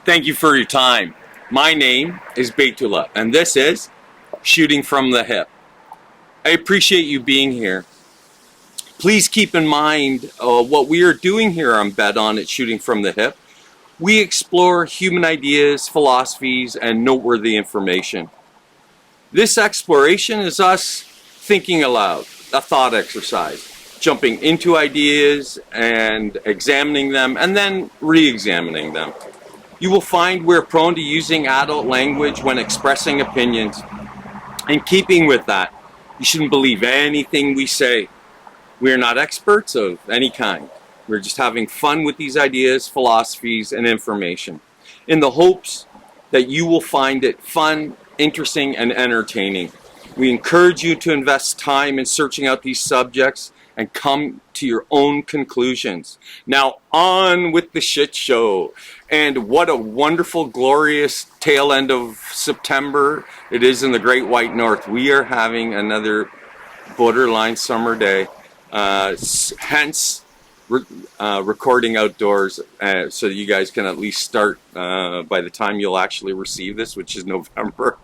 Thank you for your time. My name is Beitula, and this is Shooting from the Hip. I appreciate you being here. Please keep in mind what we are doing here on Bet On at Shooting from the Hip. We explore human ideas, philosophies, and noteworthy information. This exploration is us thinking aloud, a thought exercise, jumping into ideas and examining them, and then re-examining them. You will find we're prone to using adult language when expressing opinions. In keeping with that, you shouldn't believe anything we say. We are not experts of any kind. We're just having fun with these ideas, philosophies, and information, in the hopes that you will find it fun, interesting, and entertaining. We encourage you to invest time in searching out these subjects and come to your own conclusions. Now on with the shit show. And what a wonderful, glorious tail end of September it is in the Great White North. We are having another borderline summer day, hence recording outdoors, so you guys can at least start by the time you'll actually receive this, which is November.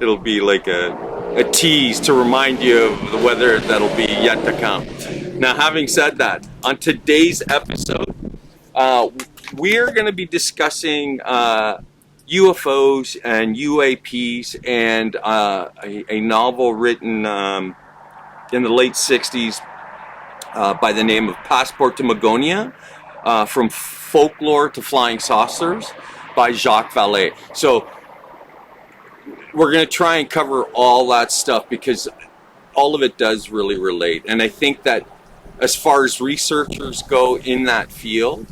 It'll be like a tease to remind you of the weather that'll be yet to come. Now, having said that, on today's episode, we're going to be discussing UFOs and UAPs and a novel written in the late 60s by the name of Passport to Magonia, From Folklore to Flying Saucers by Jacques Vallee. So we're going to try and cover all that stuff because all of it does really relate. And I think that as far as researchers go in that field,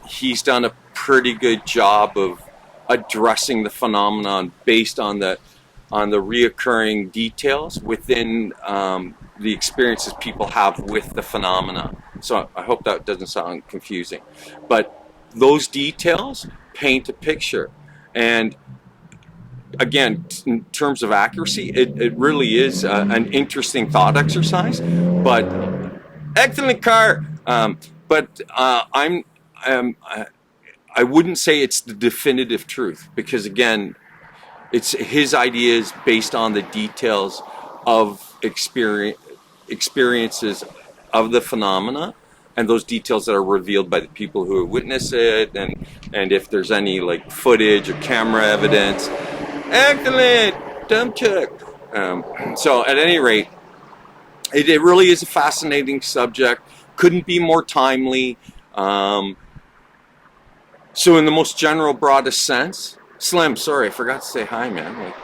he's done a pretty good job of addressing the phenomenon based on the reoccurring details within the experiences people have with the phenomena. So I hope that doesn't sound confusing, but those details paint a picture. And again, in terms of accuracy, it really is an interesting thought exercise. But excellent car. But I wouldn't say it's the definitive truth, because again, it's his ideas based on the details of experiences of the phenomena, and those details that are revealed by the people who witness it, and if there's any like footage or camera evidence. Excellent, dumb check. So at any rate, it really is a fascinating subject. Couldn't be more timely. So in the most general, broadest sense, Slim, sorry, I forgot to say hi, man. Like,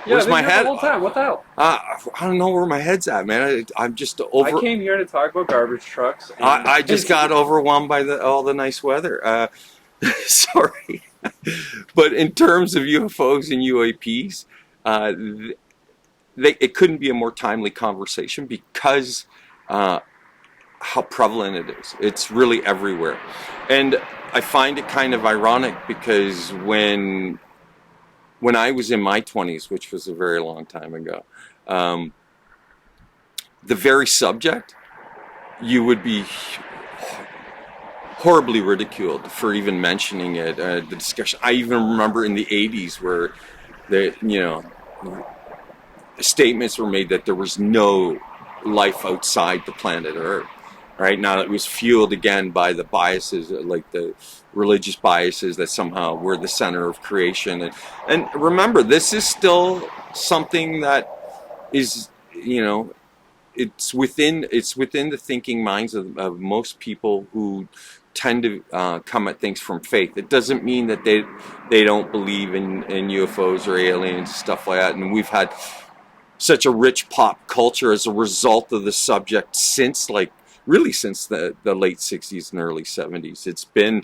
where's my head? The whole time. What the hell? I don't know where my head's at, man. I'm just over. I came here to talk about garbage trucks. I just got overwhelmed by all the nice weather. Sorry. But in terms of UFOs and UAPs, it couldn't be a more timely conversation because how prevalent it is. It's really everywhere. And I find it kind of ironic because when I was in my 20s, which was a very long time ago, the very subject, you would be horribly ridiculed for even mentioning it. The discussion, I even remember in the 80s where the statements were made that there was no life outside the planet Earth. Right now, it was fueled again by the biases, like the religious biases that somehow we're the center of creation. And remember, this is still something that is, it's within the thinking minds of most people who tend to come at things from faith. It doesn't mean that they don't believe in UFOs or aliens, stuff like that. And we've had such a rich pop culture as a result of the subject since the late 60s and early 70s. It's been,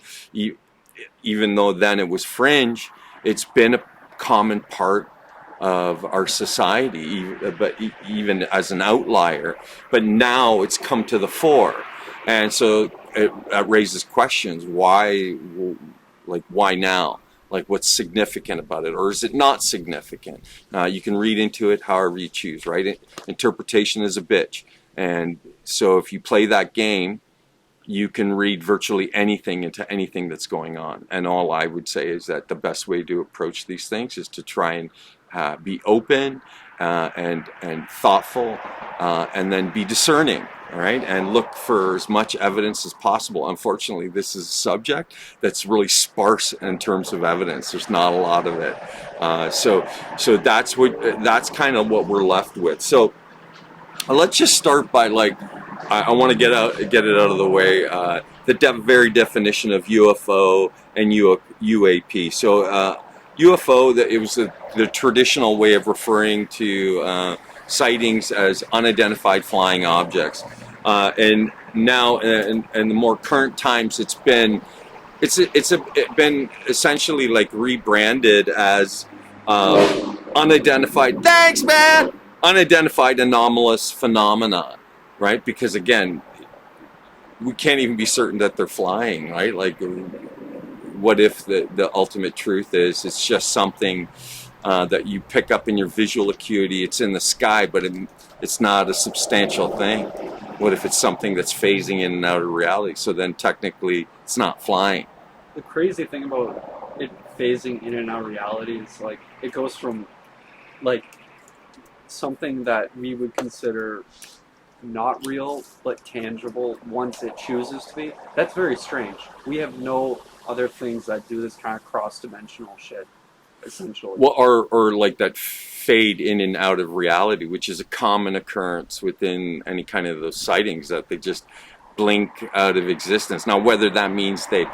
even though then it was fringe, it's been a common part of our society, but even as an outlier. But now it's come to the fore. And so it raises questions. Why now? Like, what's significant about it? Or is it not significant? You can read into it however you choose, right? Interpretation is a bitch. And so if you play that game, you can read virtually anything into anything that's going on. And all I would say is that the best way to approach these things is to try and be open and thoughtful, and then be discerning, all right, and look for as much evidence as possible. Unfortunately, this is a subject that's really sparse in terms of evidence. There's not a lot of it, so that's kind of what we're left with. So let's just start by, like, I want to get it out of the way. The very definition of UFO and UAP. So UFO, it was the traditional way of referring to sightings as unidentified flying objects, and now in the more current times, it's been essentially like rebranded as unidentified. Thanks, man. Unidentified anomalous phenomena, right? Because again, we can't even be certain that they're flying, right? Like, what if the ultimate truth is it's just something that you pick up in your visual acuity? It's in the sky, but it's not a substantial thing. What if it's something that's phasing in and out of reality? So then technically it's not flying. The crazy thing about it phasing in and out of reality is, like, it goes from, like, something that we would consider not real but tangible once it chooses to be. That's very strange. We have no other things that do this kind of cross-dimensional shit, essentially. Well, or like that fade in and out of reality, which is a common occurrence within any kind of those sightings, that they just blink out of existence. Now, whether that means they've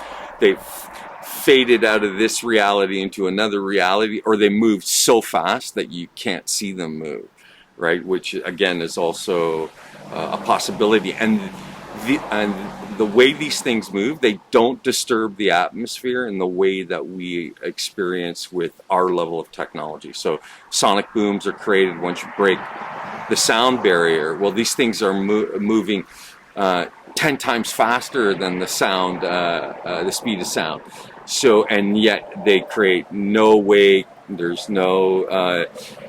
faded out of this reality into another reality, or they moved so fast that you can't see them move, right? Which again is also a possibility. And the way these things move, they don't disturb the atmosphere in the way that we experience with our level of technology. So sonic booms are created once you break the sound barrier. Well, these things are moving 10 times faster than the sound, the speed of sound. So, and yet they create no wake. There's no,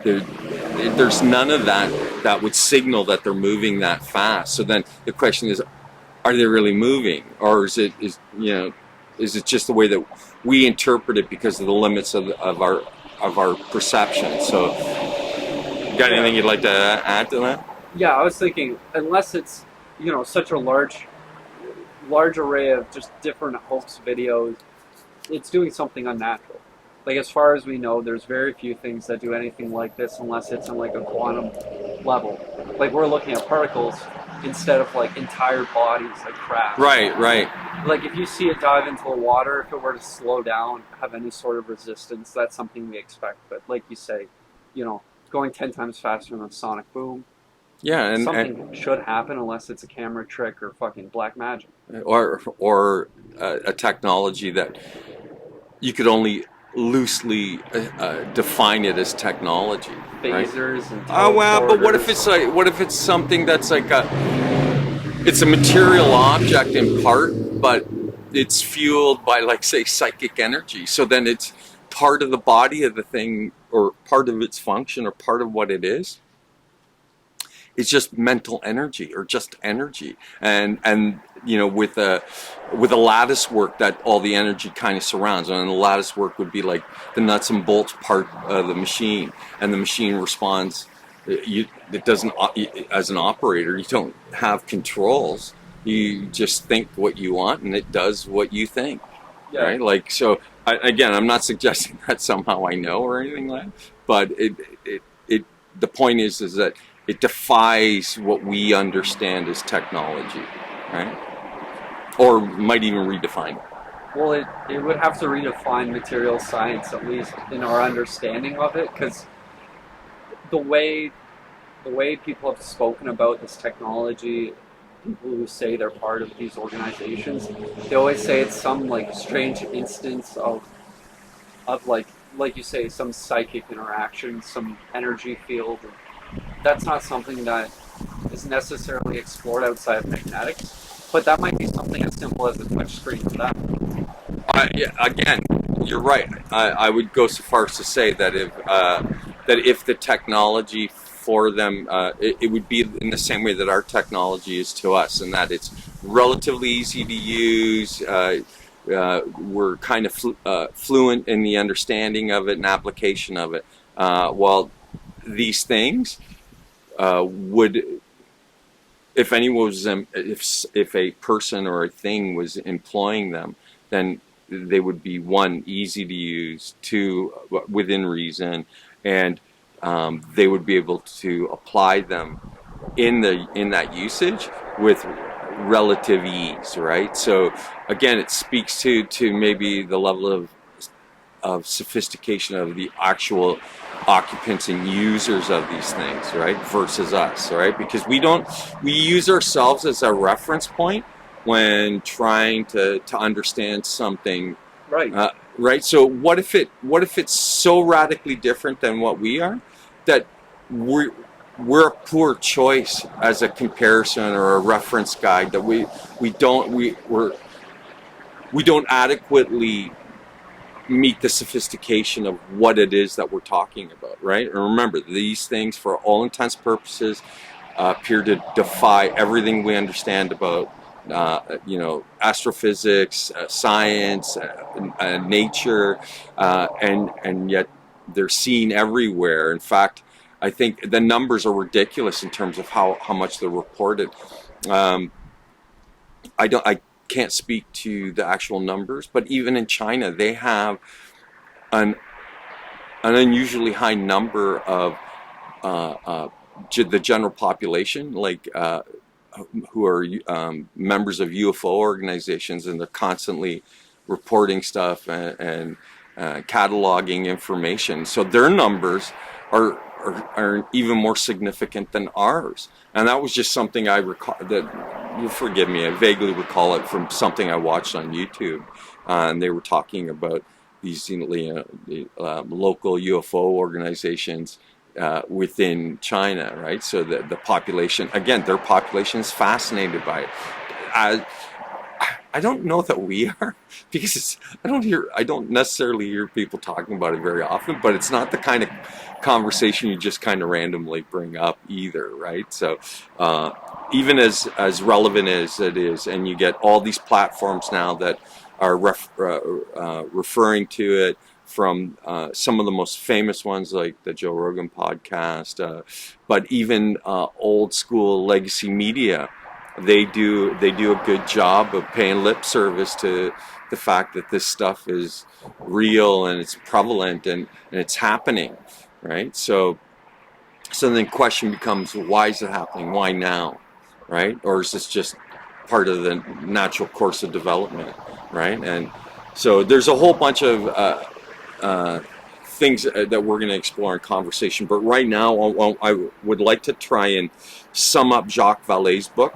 there's none of that would signal that they're moving that fast. So then the question is, are they really moving, or is it just the way that we interpret it because of the limits of our perception? So, got anything you'd like to add to that? Yeah, I was thinking, unless it's, such a large array of just different hoax videos, it's doing something unnatural. Like, as far as we know, there's very few things that do anything like this unless it's in, like, a quantum level. Like, we're looking at particles instead of, like, entire bodies, like crabs. Right. Like, if you see it dive into the water, if it were to slow down, have any sort of resistance, that's something we expect. But like you say, going 10 times faster than a sonic boom, yeah, and something should happen unless it's a camera trick or fucking black magic. Or a technology that you could only loosely define it as technology. Phasers, right? And oh well, but what if it's something that's like it's a material object in part, but it's fueled by, like, say, psychic energy. So then it's part of the body of the thing, or part of its function, or part of what it is. It's just mental energy, or just energy, and with a lattice work that all the energy kind of surrounds, and the lattice work would be like the nuts and bolts part of the machine, and the machine responds. It doesn't, as an operator, you don't have controls. You just think what you want, and it does what you think. Yeah. Right? Like, so again, I'm not suggesting that somehow I know or anything like that, but the point is that it defies what we understand as technology, right? Or might even redefine it. Well, it would have to redefine material science, at least in our understanding of it, because the way people have spoken about this technology, people who say they're part of these organizations, they always say it's some, like, strange instance of like you say, some psychic interaction, some energy field. That's not something that is necessarily explored outside of magnetics, but that might be something as simple as a touch screen for that. Yeah, again, you're right. I would go so far as to say that if the technology for them, it would be in the same way that our technology is to us, and that it's relatively easy to use. We're kind of fluent in the understanding of it and application of it. While these things would, if anyone was, if a person or a thing was employing them, then they would be, one, easy to use, two, within reason, and they would be able to apply them in that usage with relative ease, right? So again, it speaks to maybe the level of sophistication of the actual occupants and users of these things, right, versus us, right? Because we use ourselves as a reference point when trying to understand something, Right. right? So what if it's so radically different than what we are, that we're a poor choice as a comparison or a reference guide, that we don't adequately meet the sophistication of what it is that we're talking about, right? And remember, these things, for all intents and purposes, appear to defy everything we understand about, astrophysics, science, nature, and yet they're seen everywhere. In fact, I think the numbers are ridiculous in terms of how much they're reported. I can't speak to the actual numbers, but even in China, they have an unusually high number of the general population, like who are members of UFO organizations, and they're constantly reporting stuff and cataloging information. So their numbers are even more significant than ours. And that was just something I recall, that, you forgive me, I vaguely recall it from something I watched on YouTube. And they were talking about these local UFO organizations within China, right? So the population, again, their population is fascinated by it. I don't know that we are, because I don't necessarily hear people talking about it very often, but it's not the kind of conversation you just kind of randomly bring up either, right? So even as relevant as it is, and you get all these platforms now that are referring to it, from some of the most famous ones like the Joe Rogan podcast, but even old school legacy media, they do a good job of paying lip service to the fact that this stuff is real and it's prevalent and it's happening, right? So then the question becomes, why is it happening? Why now, right? Or is this just part of the natural course of development, right? And so there's a whole bunch of things that we're going to explore in conversation. But right now, I would like to try and sum up Jacques Vallee's book,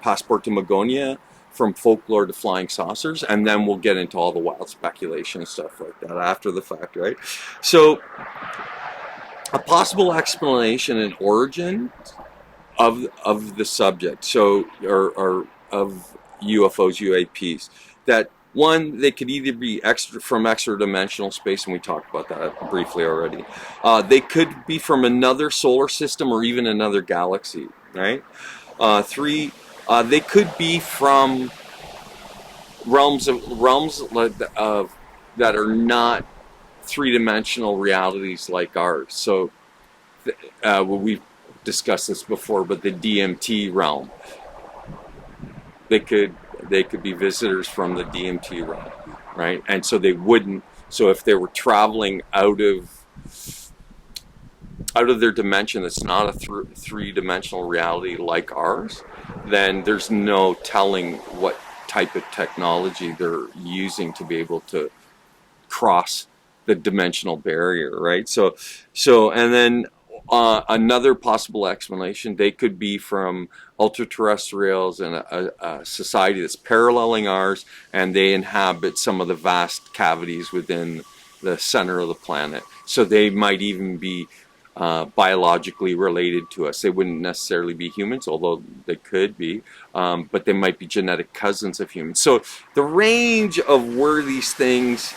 Passport to Magonia, From Folklore to Flying Saucers, and then we'll get into all the wild speculation and stuff like that after the fact, right? So, a possible explanation and origin of the subject, so or of UFOs, UAPs, that one, they could either be from extra-dimensional space, and we talked about that briefly already. They could be from another solar system or even another galaxy, right? Three, they could be from realms that are not three-dimensional realities like ours. So we've discussed this before, but the DMT realm, they could be visitors from the DMT realm, right? And so they wouldn't. So if they were traveling out of their dimension, that's not a three-dimensional reality like ours, then there's no telling what type of technology they're using to be able to cross the dimensional barrier, right? So and then another possible explanation, they could be from ultra-terrestrials and a society that's paralleling ours, and they inhabit some of the vast cavities within the center of the planet. So they might even be biologically related to us. They wouldn't necessarily be humans, although they could be, but they might be genetic cousins of humans. So the range of where these things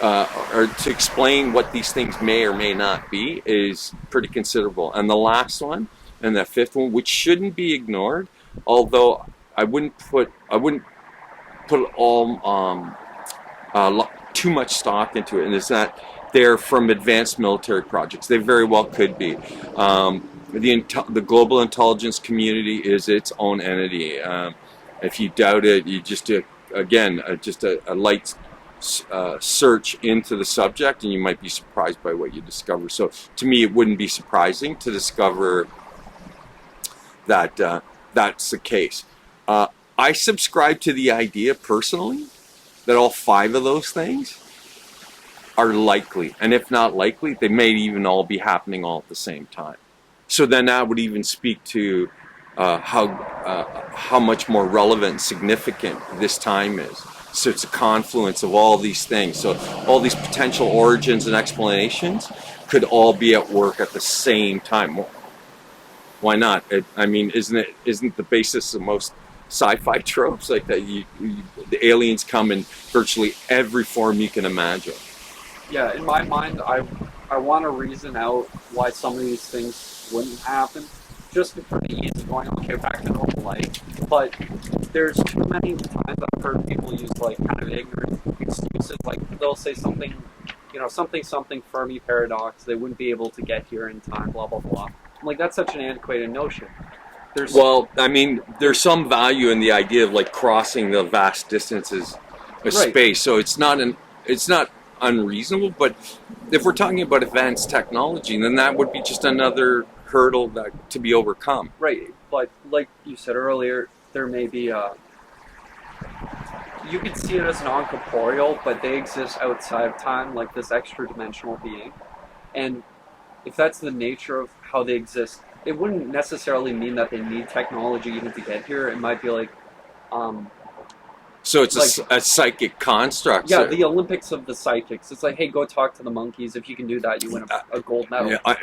or to explain what these things may or may not be is pretty considerable. And the last one, and the fifth one, which shouldn't be ignored, although put all too much stock into it, and it's that they're from advanced military projects. They very well could be. The global intelligence community is its own entity. If you doubt it, you just do, again, just a light search into the subject, and you might be surprised by what you discover. So to me, it wouldn't be surprising to discover that that's the case. I subscribe to the idea personally that all 5 of those things are likely, and if not likely, they may even all be happening all at the same time. So then that would even speak to how much more relevant and significant this time is. So it's a confluence of all these things. So all these potential origins and explanations could all be at work at the same time. Why not? I mean, isn't the basis of most sci-fi tropes like that? The aliens come in virtually every form you can imagine. Yeah, in my mind, I want to reason out why some of these things wouldn't happen, just for the ease of going, okay, back to normal life. But there's too many times I've heard people use like kind of ignorant excuses, like they'll say something, something Fermi paradox, they wouldn't be able to get here in time, blah blah blah. I'm like, that's such an antiquated notion. Well, I mean, there's some value in the idea of like crossing the vast distances of space. So it's not unreasonable, but if we're talking about advanced technology, then that would be just another hurdle to be overcome. Right, but like you said earlier, there may be you could see it as non-corporeal, but they exist outside of time, like this extra-dimensional being. And if that's the nature of how they exist, it wouldn't necessarily mean that they need technology even to get here. It might be like so it's like a psychic construct. Yeah, the Olympics of the psychics. It's like, hey, go talk to the monkeys. If you can do that, you win a gold medal. Yeah,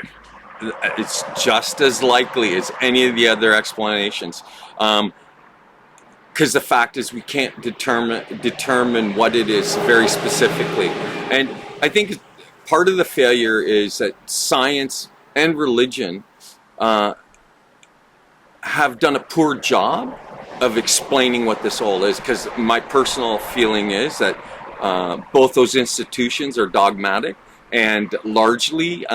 it's just as likely as any of the other explanations. Because the fact is we can't determine what it is very specifically. And I think part of the failure is that science and religion have done a poor job of explaining what this all is, because my personal feeling is that both those institutions are dogmatic and largely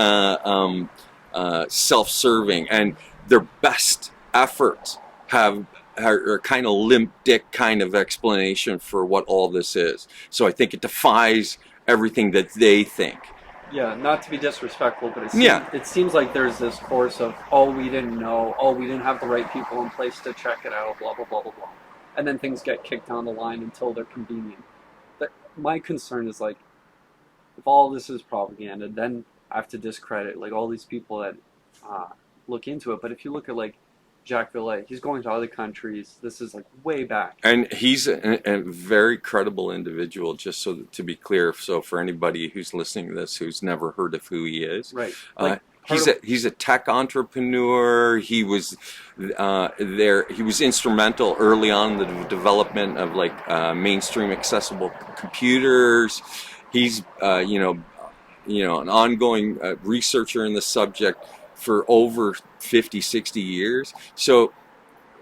self-serving, and their best efforts are kind of limp dick kind of explanation for what all this is. So I think it defies everything that they think. Yeah, not to be disrespectful, but it seems like there's this course of, we didn't know, we didn't have the right people in place to check it out, blah, blah, blah, blah, blah. And then things get kicked down the line until they're convenient. But my concern is, like, if all this is propaganda, then I have to discredit, like, all these people that look into it. But if you look at, like, Jacques Vallee, he's going to other countries. This is like way back. And he's a very credible individual, just so to be clear. So for anybody who's listening to this who's never heard of who he is. Right. He's a tech entrepreneur. He was he was instrumental early on in the development of like mainstream accessible computers. He's an ongoing researcher in the subject for over 50, 60 years. So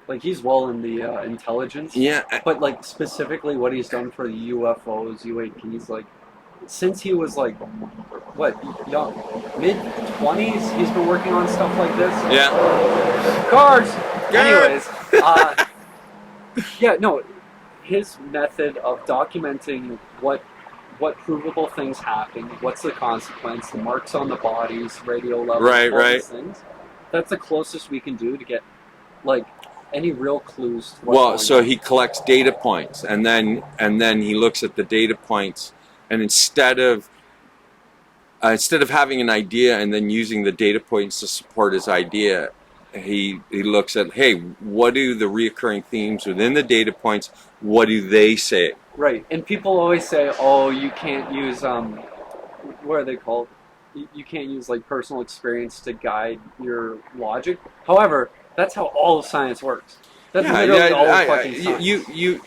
like he's well in the intelligence. Yeah. But like specifically what he's done for the UFOs, UAPs, like since he was like young, mid-20s, he's been working on stuff like this. Yeah. Cars. Anyways, his method of documenting what provable things happen, what's the consequence, the marks on the bodies, radio levels, these things. That's the closest we can do to get like any real clues to what's going on. He collects data points, and then he looks at the data points, and instead of having an idea and then using the data points to support his idea, he looks at, hey, what do the reoccurring themes within the data points, what do they say? Right, and people always say, you can't use, what are they called? You can't use like personal experience to guide your logic. However, that's how all of science works. That's literally all of fucking science.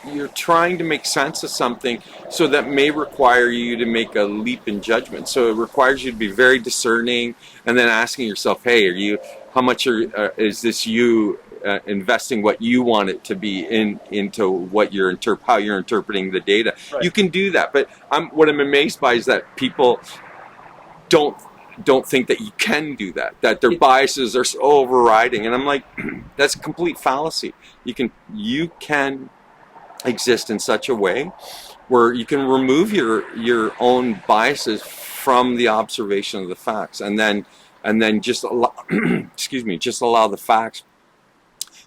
You're trying to make sense of something, so that may require you to make a leap in judgment. So it requires you to be very discerning, and then asking yourself, hey, how much is this you investing what you want it to be into what you're how you're interpreting the data. Right. You can do that, but what I'm amazed by is that people don't think that you can do that. That their biases are so overriding, and I'm like, that's a complete fallacy. You can exist in such a way where you can remove your own biases from the observation of the facts, and then just allow, just allow the facts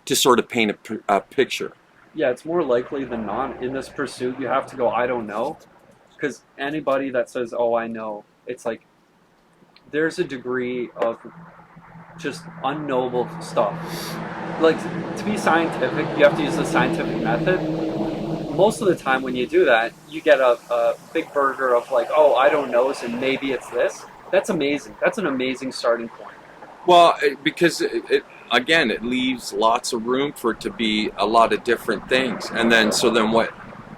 to sort of paint a picture. Yeah, it's more likely than not in this pursuit you have to go, I don't know, because anybody that says, oh, I know, it's like there's a degree of just unknowable stuff. Like, to be scientific, you have to use the scientific method. Most of the time when you do that, you get a big burger of like, oh, I don't know, and maybe it's this. That's amazing. That's an amazing starting point. Well, because it leaves lots of room for it to be a lot of different things. And then what,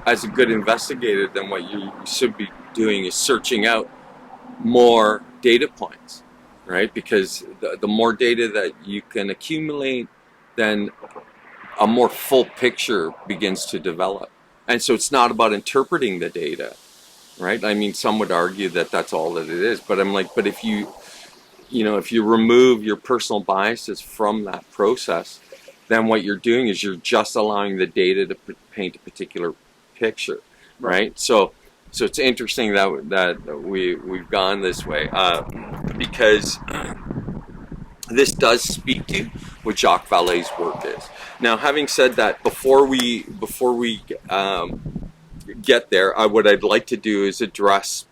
as a good investigator, then what you should be doing is searching out more data points, right? Because the more data that you can accumulate, then a more full picture begins to develop. And so it's not about interpreting the data, right? I mean, some would argue that that's all that it is, but I'm like, but if you remove your personal biases from that process, then what you're doing is you're just allowing the data to paint a particular picture, right? So it's interesting that we've gone this way, because this does speak to what Jacques Vallee's work is. Now, having said that, before we get there, what I'd like to do is address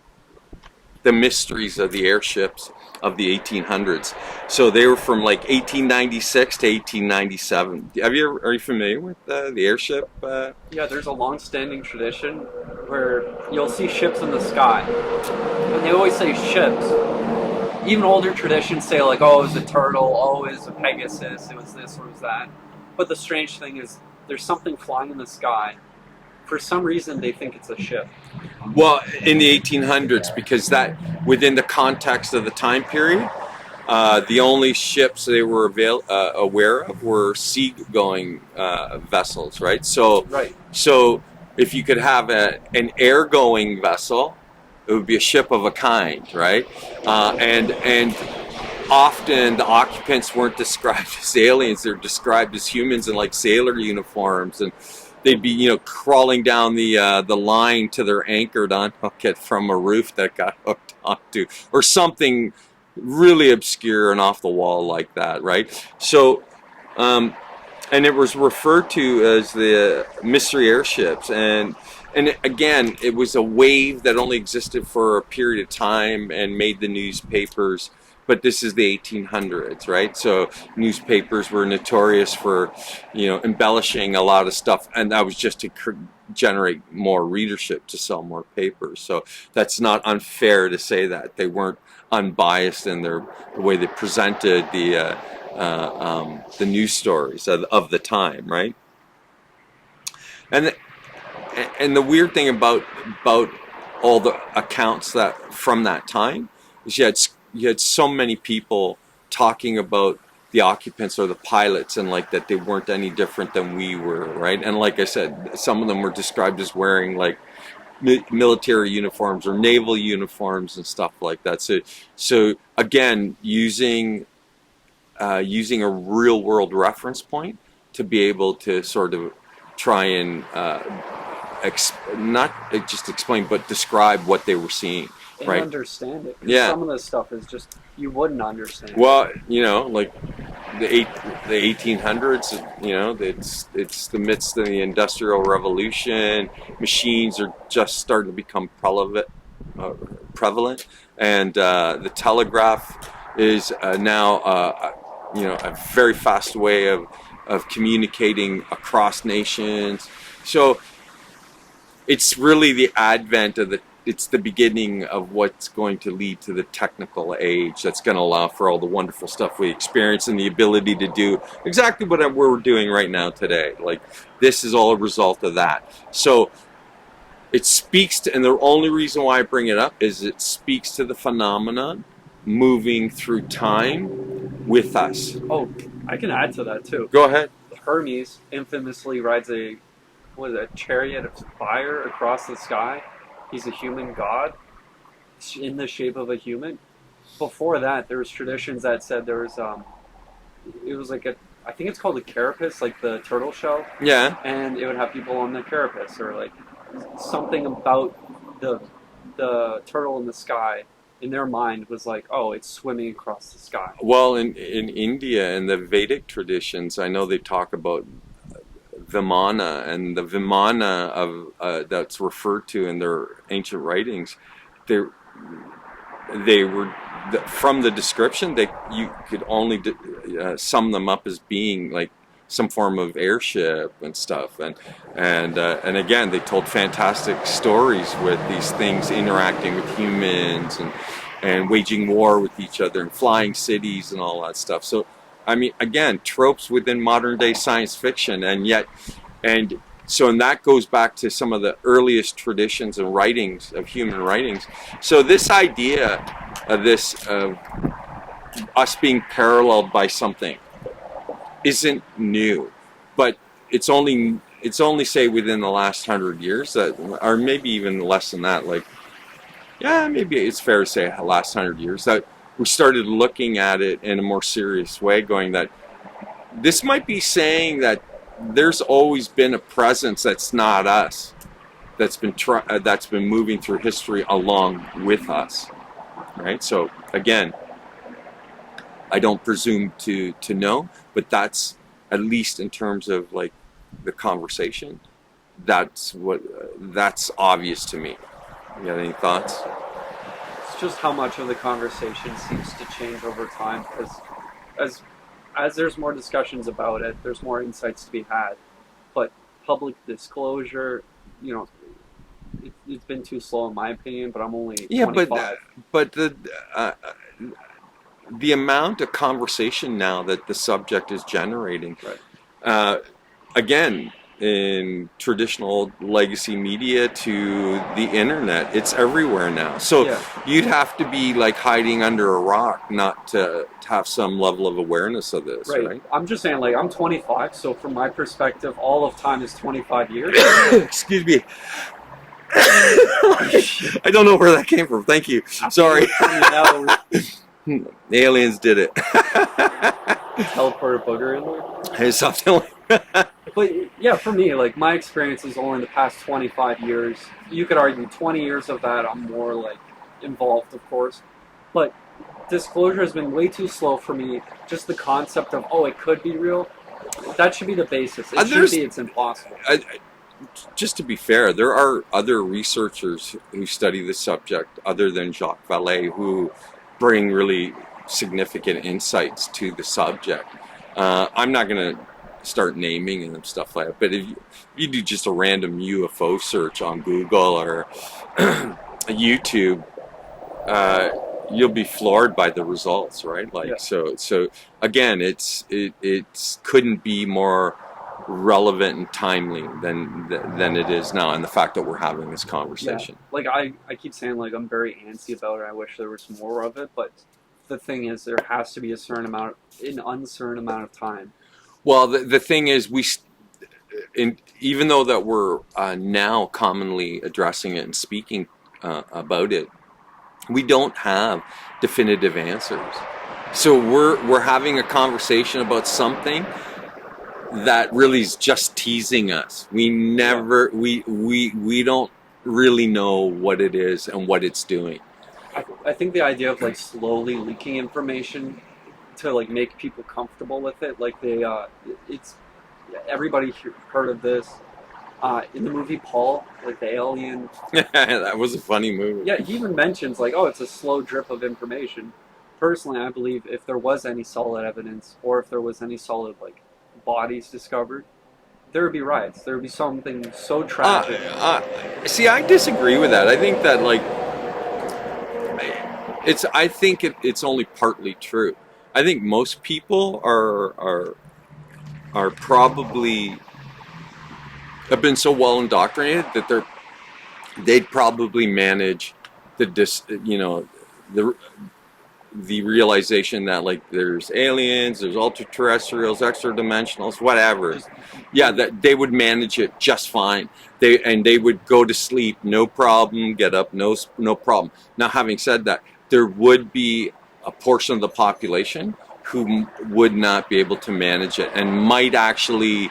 the mysteries of the airships of the 1800s. So they were from like 1896 to 1897. Are you familiar with the airship? Yeah, there's a long-standing tradition where you'll see ships in the sky, and they always say ships. Even older traditions say like, oh, it was a turtle, oh, it was a Pegasus, it was this or it was that. But the strange thing is, there's something flying in the sky. For some reason, they think it's a ship. Well, in the 1800s, because that, within the context of the time period, the only ships they were aware of were sea-going vessels, right? So if you could have an air-going vessel, it would be a ship of a kind, right? And often the occupants weren't described as aliens; they're described as humans in like sailor uniforms, and they'd be, crawling down the line to their anchor to unhook it from a roof that got hooked onto, or something really obscure and off the wall like that, right? So, and it was referred to as the mystery airships, and again, it was a wave that only existed for a period of time and made the newspapers. But this is the 1800s, right? So newspapers were notorious for, embellishing a lot of stuff, and that was just to generate more readership, to sell more papers. So that's not unfair to say that they weren't unbiased in the way they presented the news stories of the time, right? And the weird thing about all the accounts from that time is you had so many people talking about the occupants or the pilots, and like that they weren't any different than we were, right? And like I said, some of them were described as wearing like military uniforms or naval uniforms and stuff like that. So again, using a real world reference point to be able to sort of try and not just explain, but describe what they were seeing. And right. Understand it. Yeah. Some of this stuff is just, you wouldn't understand. Well, like the 1800s, it's the midst of the Industrial Revolution. Machines are just starting to become prevalent, and the telegraph is now a very fast way of communicating across nations. So it's really the advent of it's the beginning of what's going to lead to the technical age that's going to allow for all the wonderful stuff we experience and the ability to do exactly what we're doing right now today. Like, this is all a result of that. So it speaks to, and the only reason why I bring it up is it speaks to the phenomenon moving through time with us. Oh, I can add to that too. Go ahead. Hermes infamously rides a chariot of fire across the sky. He's a human god in the shape of a human. Before that, there was traditions that said there was it was like a, I think it's called a carapace, like the turtle shell, Yeah. and it would have people on the carapace, or like something about the turtle in the sky in their mind was like, oh, it's swimming across the sky. Well, in India and the Vedic traditions, I know they talk about Vimana, and the Vimana of that's referred to in their ancient writings. They were from the description, they you could only sum them up as being like some form of airship and stuff, and again they told fantastic stories with these things interacting with humans and waging war with each other and flying cities and all that stuff. So I mean, again, tropes within modern day science fiction, and that goes back to some of the earliest traditions and writings of human writings. So this idea of us being paralleled by something isn't new, but it's only say within the last 100 years that, or maybe even less than that. Like, yeah, maybe it's fair to say the last 100 years that we started looking at it in a more serious way, going that this might be saying that there's always been a presence that's not us, that's been moving through history along with us, right? So again, I don't presume to know, but that's, at least in terms of like the conversation, that's obvious to me. You got any thoughts? It's just how much of the conversation seems to change over time, because as there's more discussions about it, there's more insights to be had. But public disclosure, it's been too slow in my opinion. But I'm only 25. But the amount of conversation now that the subject is generating, Right. Again, in traditional legacy media to the internet, it's everywhere now. So Yeah. you'd have to be like hiding under a rock not to have some level of awareness of this, right? I'm just saying, like, I'm 25, so from my perspective, all of time is 25 years. Excuse me. I don't know where that came from. Thank you. Sorry. The aliens did it. Teleport a booger in there. Hey, something like But yeah, for me, like, my experience is only in the past 25 years. You could argue 20 years of that I'm more like involved, of course, but disclosure has been way too slow for me. Just the concept of, oh, it could be real, that should be the basis. It should be, it's impossible. Just to be fair, there are other researchers who study the subject other than Jacques Vallee who bring really significant insights to the subject. I'm not going to start naming and stuff like that, but if you do just a random UFO search on Google or YouTube, you'll be floored by the results, right? Like, yeah. So again, it couldn't be more relevant and timely than it is now, and the fact that we're having this conversation. Yeah. Like, I keep saying, like, I'm very antsy about it. I wish there was more of it, but the thing is, there has to be an uncertain amount of time. Well, the thing is, even though that we're now commonly addressing it and speaking about it, we don't have definitive answers. So we're having a conversation about something that really is just teasing us. We never we don't really know what it is and what it's doing. I think the idea of like slowly leaking information to like make people comfortable with it, like it's everybody heard of this in the movie Paul, like the alien. That was a funny movie. Yeah, he even mentions like, oh, it's a slow drip of information. Personally, I believe if there was any solid evidence, or if there was any solid like bodies discovered, there would be riots. There would be something so tragic. See, I disagree with that. I think that like I think it's only partly true. I think most people are probably have been so well indoctrinated that they'd probably manage the the realization that like there's aliens, there's ultra-terrestrials, extra-dimensionals, whatever. Yeah, that they would manage it just fine. They would go to sleep, no problem, get up, no problem. Now, having said that, there would be a portion of the population who would not be able to manage it and might actually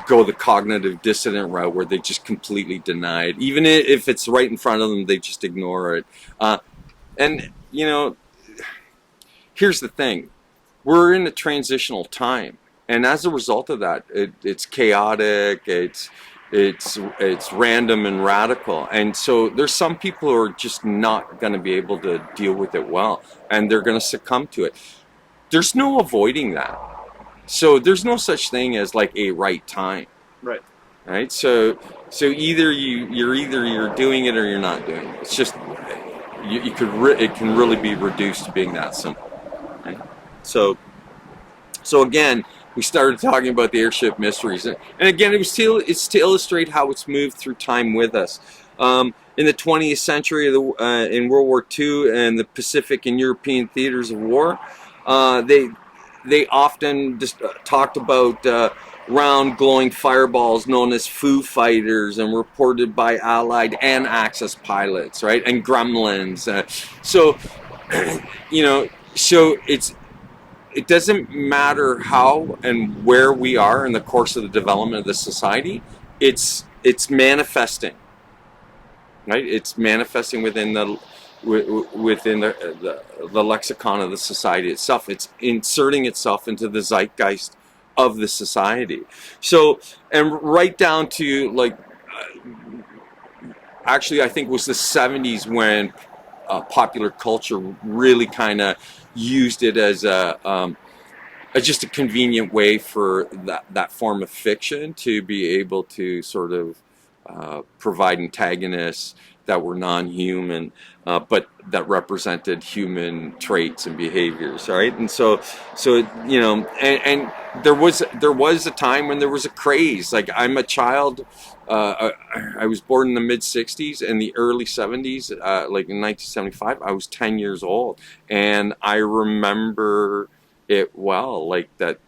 go the cognitive dissident route where they just completely deny it. Even if it's right in front of them, they just ignore it. And, you know, here's the thing. We're in a transitional time. And as a result of that, it's chaotic, it's random and radical. And so there's some people who are just not going to be able to deal with it well. And they're going to succumb to it. There's no avoiding that. So there's no such thing as like a right time. Right. Right. So either you're doing it or you're not doing it. It's just it can really be reduced to being that simple. Right? So again, we started talking about the airship mysteries, and again, it's to illustrate how it's moved through time with us. In the 20th century, in World War II, and the Pacific and European theaters of war, they often just talked about round glowing fireballs known as Foo Fighters, and reported by Allied and Axis pilots, right? And gremlins. So it doesn't matter how and where we are in the course of the development of the society. It's manifesting, right? It's manifesting within the lexicon of the society itself. It's inserting itself into the zeitgeist of the society. So, and right down to like, actually, I think it was the 70s when popular culture really kind of used it as just a convenient way for that form of fiction to be able to sort of provide antagonists that were non-human, but that represented human traits and behaviors, right? And so you know, and there was a time when there was a craze. Like, I'm a child. I was born in the mid '60s and the early '70s. Like in 1975, I was 10 years old, and I remember it well. Like that.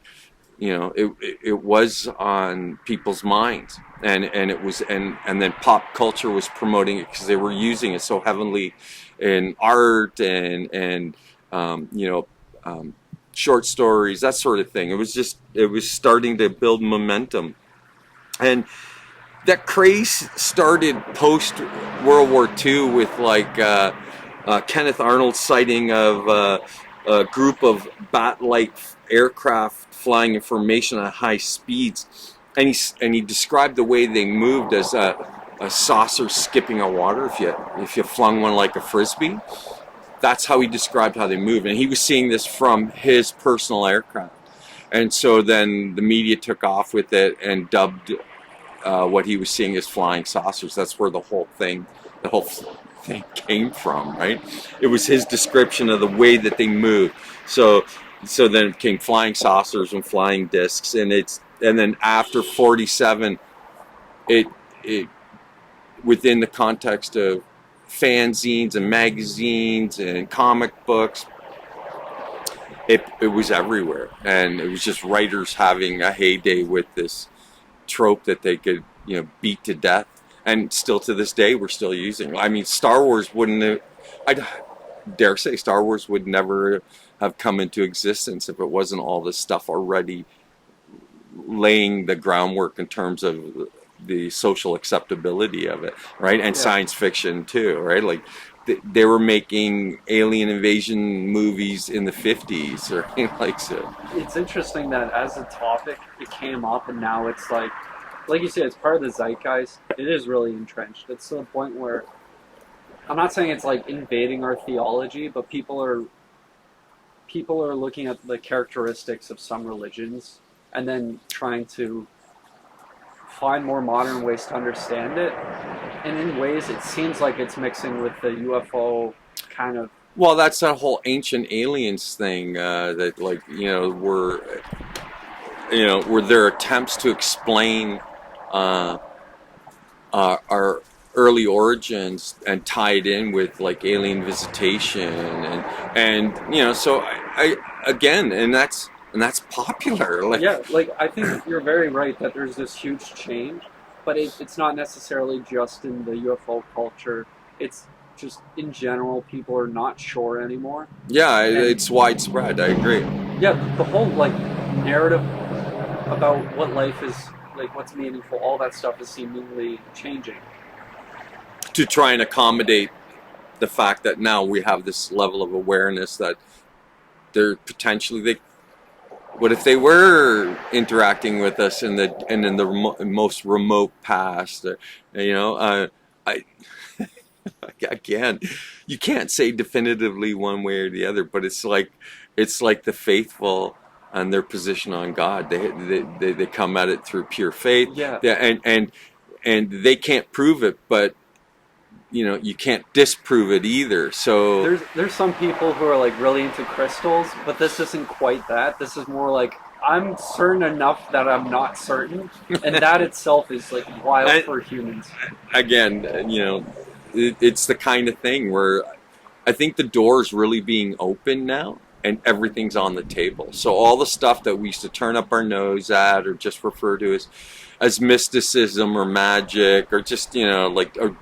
You know, it was on people's minds, and it was, and then pop culture was promoting it because they were using it so heavily in art and short stories, that sort of thing. It was starting to build momentum, and that craze started post World War II with like Kenneth Arnold's sighting of a group of bat-like aircraft flying in formation at high speeds, and he described the way they moved as a saucer skipping on water. If you flung one like a frisbee, that's how he described how they moved, and he was seeing this from his personal aircraft. And so then the media took off with it and dubbed what he was seeing as flying saucers. That's where the whole thing came from, right? It was his description of the way that they moved. So then it became flying saucers and flying discs, and then after 47, it within the context of fanzines and magazines and comic books, it was everywhere, and it was just writers having a heyday with this trope that they could, you know, beat to death, and still to this day we're still using. I mean, Star Wars wouldn't have, I dare say Star Wars would never have come into existence if it wasn't all this stuff already laying the groundwork in terms of the social acceptability of it, right? And science fiction too, right? Like they were making alien invasion movies in the 50s, or like so. It's interesting that as a topic it came up, and now it's like you said, it's part of the zeitgeist. It is really entrenched. It's to the point where I'm not saying it's like invading our theology, but people are looking at the characteristics of some religions and then trying to find more modern ways to understand it. And in ways, it seems like it's mixing with the UFO kind of. Well, that's that whole ancient aliens thing that, like, were their attempts to explain our early origins and tie it in with like alien visitation and you know, so I again, and that's popular. Like, Yeah, like I think you're very right that there's this huge change, but it's not necessarily just in the UFO culture. It's just in general, people are not sure anymore. yeah, And it's widespread. I agree. yeah, the whole like narrative about what life is like, what's meaningful, all that stuff is seemingly changing. To try and accommodate the fact that now we have this level of awareness that they're potentially they. What if they were interacting with us in the most remote past? You know, I again, you can't say definitively one way or the other, but it's like the faithful and their position on God. They come at it through pure faith. Yeah. And they can't prove it, but you know, you can't disprove it either. So There's some people who are like really into crystals, but this isn't quite that. This is more like I'm certain enough that I'm not certain, and that itself is like wild for humans. again, you know, it's the kind of thing where I think the door is really being opened now, and everything's on the table. So all the stuff that we used to turn up our nose at, or just refer to as mysticism or magic, or just, you know, like, or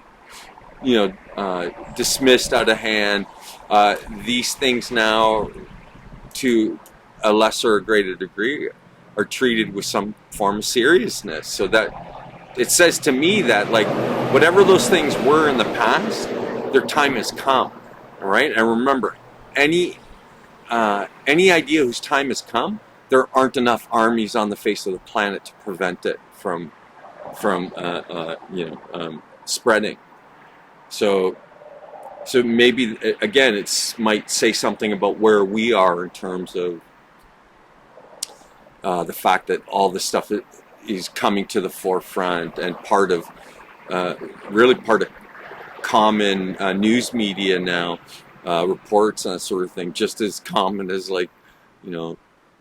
you know, dismissed out of hand. These things now, to a lesser or greater degree, are treated with some form of seriousness. So that it says to me that, like, whatever those things were in the past, their time has come. All right, and remember, any idea whose time has come, there aren't enough armies on the face of the planet to prevent it from spreading. So maybe again, might say something about where we are in terms of the fact that all this stuff is coming to the forefront and part of common news media now, reports and that sort of thing, just as common as, like, you know,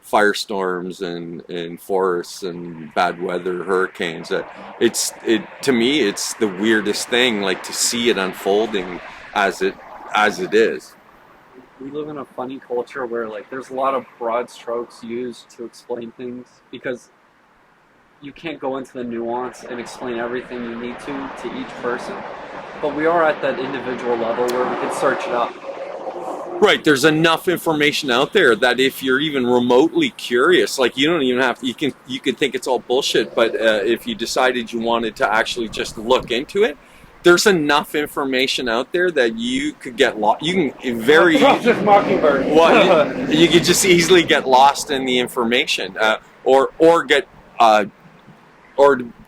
firestorms and forests and bad weather, hurricanes. To me, it's the weirdest thing, like, to see it unfolding as it is. We live in a funny culture where like there's a lot of broad strokes used to explain things because you can't go into the nuance and explain everything you need to each person. But we are at that individual level where we can search it up. Right, there's enough information out there that if you're even remotely curious, like, you don't even have to, you can think it's all bullshit, but if you decided you wanted to actually just look into it, there's enough information out there that you could get lost. You can very Project Mockingbird. well, you could just easily get lost in the information, or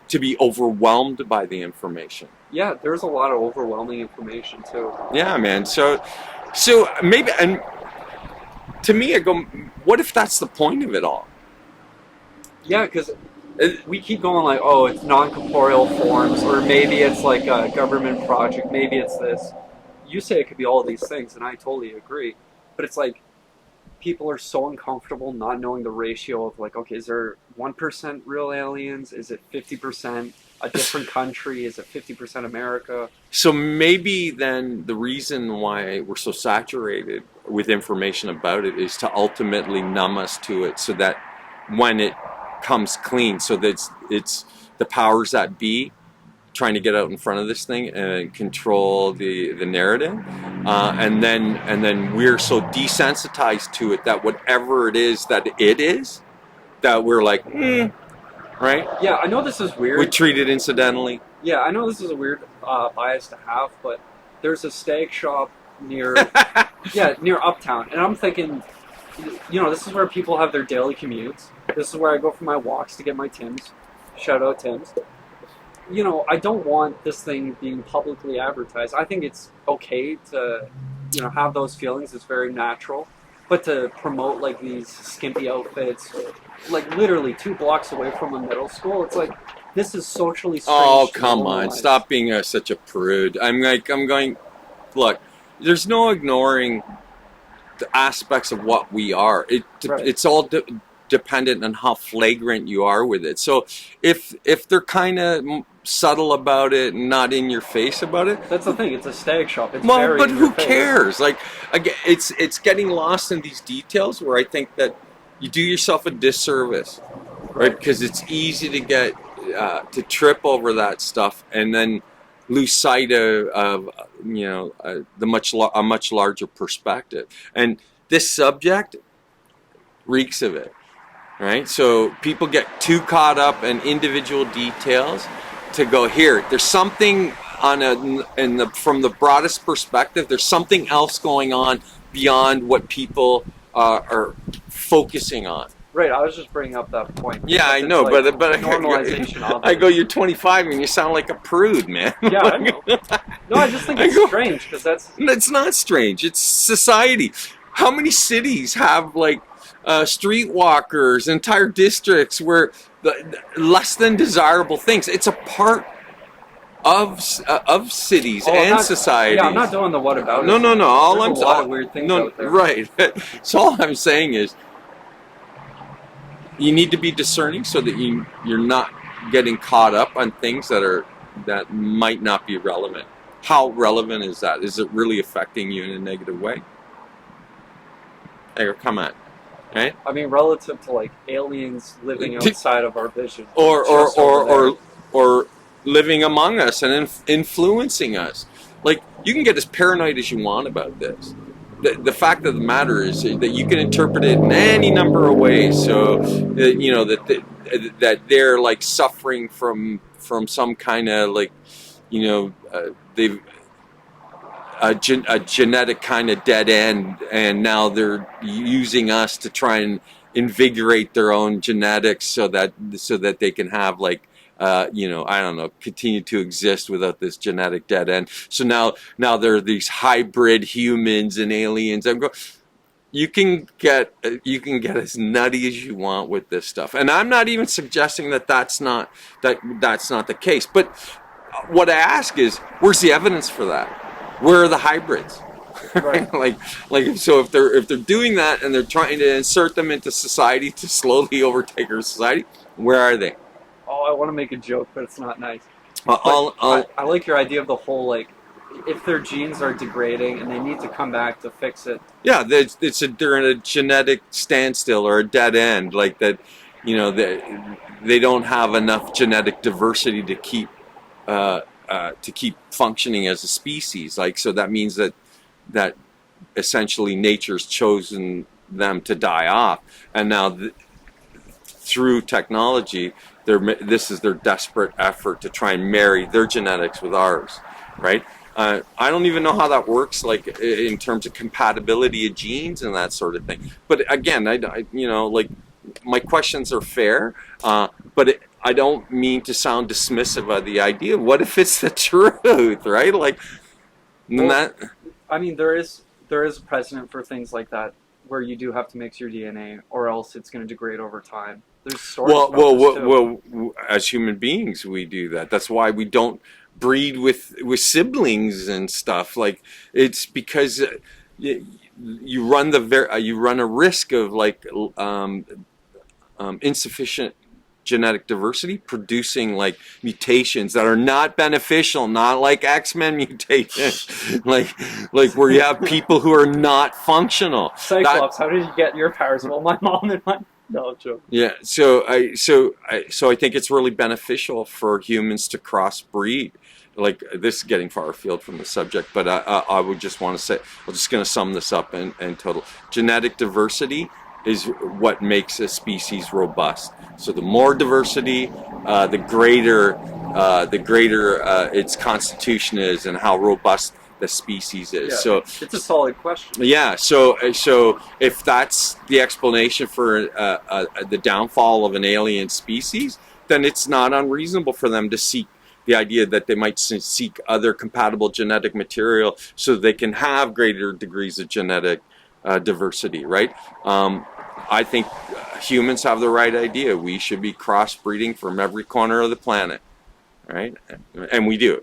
to be overwhelmed by the information. Yeah, there's a lot of overwhelming information too. Yeah, man. So maybe, and to me, I go, what if that's the point of it all? Yeah, because we keep going like, oh, it's non-corporeal forms, or maybe it's like a government project, maybe it's this. You say it could be all of these things, and I totally agree. But it's like, people are so uncomfortable not knowing the ratio of like, okay, is there 1% real aliens? Is it 50% a different country? Is it 50% America? So maybe then the reason why we're so saturated with information about it is to ultimately numb us to it, so that when it comes clean, so that it's the powers that be trying to get out in front of this thing and control the narrative, and then we're so desensitized to it that whatever it is that we're like, right? Yeah, I know this is weird. We treat it incidentally. Yeah, I know this is a weird bias to have, but there's a steak shop near near Uptown, and I'm thinking, you know, this is where people have their daily commutes. This is where I go for my walks to get my Tims. Shout out Tims. You know, I don't want this thing being publicly advertised. I think it's okay to, you know, have those feelings. It's very natural. But to promote like these skimpy outfits, like literally 2 blocks away from a middle school, it's like, this is socially strange. Oh, come on. Stop being such a prude. I'm going, look, there's no ignoring the aspects of what we are. It's all dependent on how flagrant you are with it. So if they're kind of subtle about it and not in your face about it. That's the thing. It's a stag shop. It's Well, very but in who your face. cares? Like, again, it's getting lost in these details where I think that you do yourself a disservice, right? Because it's easy to get to trip over that stuff and then lose sight of you know a much larger perspective. And this subject reeks of it, right? So people get too caught up in individual details to go here. There's something from the broadest perspective. There's something else going on beyond what people are focusing on. Right, I was just bringing up that point. Yeah, I know, like but normalization of I it. go, you're 25 and you sound like a prude, man. Yeah, I know. No, I just think it's strange because that's. It's not strange. It's society. How many cities have like streetwalkers, entire districts where less than desirable things? It's a part of cities and society. Yeah, I'm not doing the what about it. No. There's a lot of weird things out there. Right. So all I'm saying is, you need to be discerning so that you're not getting caught up on things that might not be relevant. How relevant is that? Is it really affecting you in a negative way? Hey, come on, right? I mean, relative to like aliens living outside of our vision, or living among us and influencing us. Like, you can get as paranoid as you want about this. The fact of the matter is that you can interpret it in any number of ways. So, you know, that they're like suffering from some kind of like, you know, they've a genetic kind of dead end, and now they're using us to try and invigorate their own genetics so that they can have like. You know, I don't know, continue to exist without this genetic dead end. So now there are these hybrid humans and aliens. You can get as nutty as you want with this stuff, and I'm not even suggesting that's not the case. But what I ask is, where's the evidence for that? Where are the hybrids? Right. like so if they're doing that and they're trying to insert them into society to slowly overtake our society, where are they? Oh, I want to make a joke, but it's not nice. I like your idea of the whole, like, if their genes are degrading and they need to come back to fix it. Yeah, they're in a genetic standstill or a dead end, like that. You know, they don't have enough genetic diversity to keep functioning as a species. Like, so that means that essentially nature's chosen them to die off, and now through technology. This is their desperate effort to try and marry their genetics with ours, right? I don't even know how that works, like in terms of compatibility of genes and that sort of thing. But again, I you know, like, my questions are fair, but I don't mean to sound dismissive of the idea. What if it's the truth, right? Like, I mean, there is a precedent for things like that where you do have to mix your DNA, or else it's going to degrade over time. There's stories well, as human beings, we do that. That's why we don't breed with siblings and stuff. Like, it's because you run a risk of like insufficient genetic diversity producing like mutations that are not beneficial, not like X-Men mutations, like where you have people who are not functional. Cyclops, how did you get your powers? Well, my mom and my no joke. Yeah, so I think it's really beneficial for humans to crossbreed. Like, this is getting far afield from the subject, but I would just want to say, I'm just going to sum this up in total. Genetic diversity is what makes a species robust. So the more diversity, the greater its constitution is, and how robust the species is. Yeah, so it's a solid question. Yeah. So if that's the explanation for the downfall of an alien species, then it's not unreasonable for them to seek the idea that they might seek other compatible genetic material so they can have greater degrees of genetic diversity, right? I think humans have the right idea. We should be crossbreeding from every corner of the planet, right? And we do.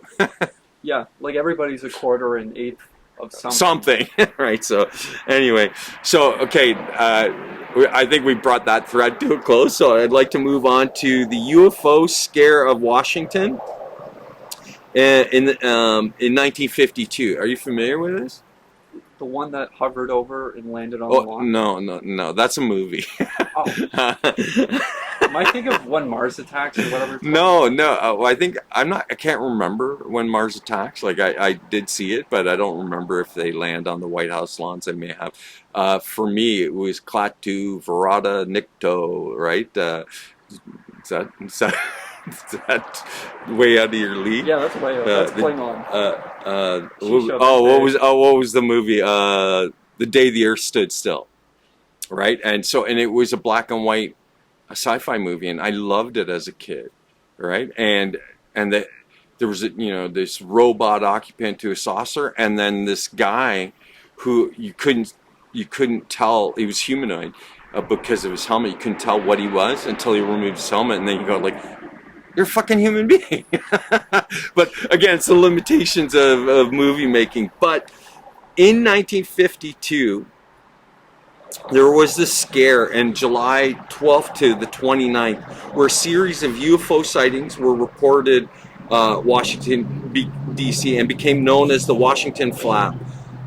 Yeah, like everybody's a quarter and eighth of something. Something, right? So anyway, okay, I think we brought that thread to a close, so I'd like to move on to the UFO scare of Washington. in 1952. Are you familiar with this? The one that hovered over and landed on the Oh lawn? no, that's a movie. Oh, am I thinking of when Mars attacks or whatever it's called? No. I can't remember when Mars attacks. Like I did see it, but I don't remember if they land on the White House lawns. I may have. For me, it was Klaatu Verada Nikto, right? Is that is that way out of your league? Yeah, that's way. That's playing on. What was the movie? The Day the Earth Stood Still, right? And it was a black and white a sci-fi movie, and I loved it as a kid, right? There was this robot occupant to a saucer, and then this guy who you couldn't tell he was humanoid because of his helmet. You couldn't tell what he was until he removed his helmet, and then you go like, you're a fucking human being. But again, it's the limitations of movie making. But in 1952, there was this scare in July 12th to the 29th where a series of UFO sightings were reported Washington, D.C. and became known as the Washington Flap.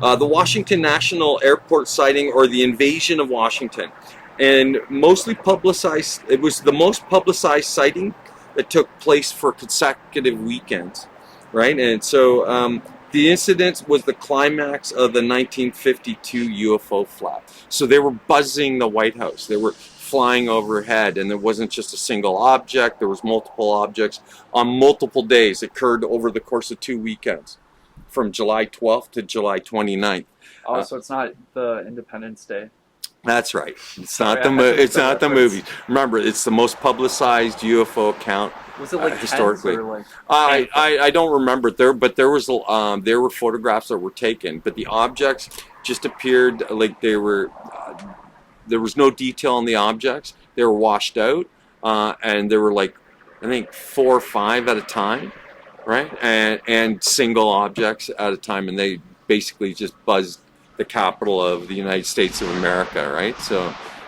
The Washington National Airport sighting, or the invasion of Washington. And mostly publicized, it was the most publicized sighting that took place for consecutive weekends, right? And so the incident was the climax of the 1952 UFO flap. So they were buzzing the White House. They were flying overhead, and it wasn't just a single object. There was multiple objects on multiple days. It occurred over the course of 2 weekends, from July 12th to July 29th. Oh, so it's not the Independence Day. That's right. It's not the movie. Remember, it's the most publicized UFO account. Was it like historically? Or like I don't remember there were photographs that were taken, but the objects just appeared like they were. There was no detail on the objects. They were washed out, and there were like I think 4 or 5 at a time, right? And single objects at a time, and they basically just buzzed the capital of the United States of America, right?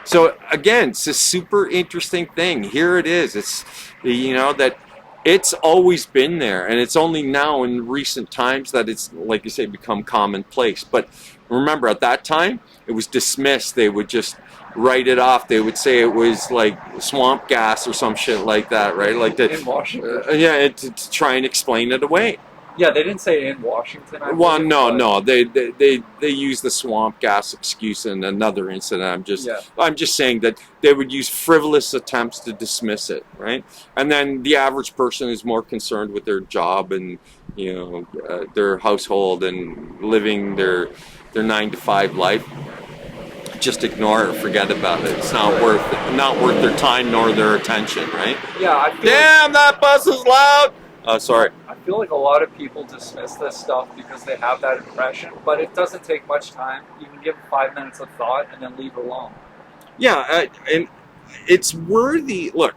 So again, it's a super interesting thing. Here it is. It's that it's always been there, and it's only now in recent times that it's, like you say, become commonplace. But remember, at that time, it was dismissed. They would just write it off. They would say it was like swamp gas or some shit like that, right? Like in Washington. To try and explain it away. Yeah, they didn't say in Washington. Well, no, they use the swamp gas excuse in another incident. I'm just saying that they would use frivolous attempts to dismiss it, right? And then the average person is more concerned with their job and their household and living their 9-to-5 life. Just ignore it, forget about it. It's not worth their time nor their attention, right? Yeah, damn, that bus is loud. Sorry. I feel like a lot of people dismiss this stuff because they have that impression, but it doesn't take much time. You can give 5 minutes of thought and then leave it alone. Yeah, and it's worthy. Look,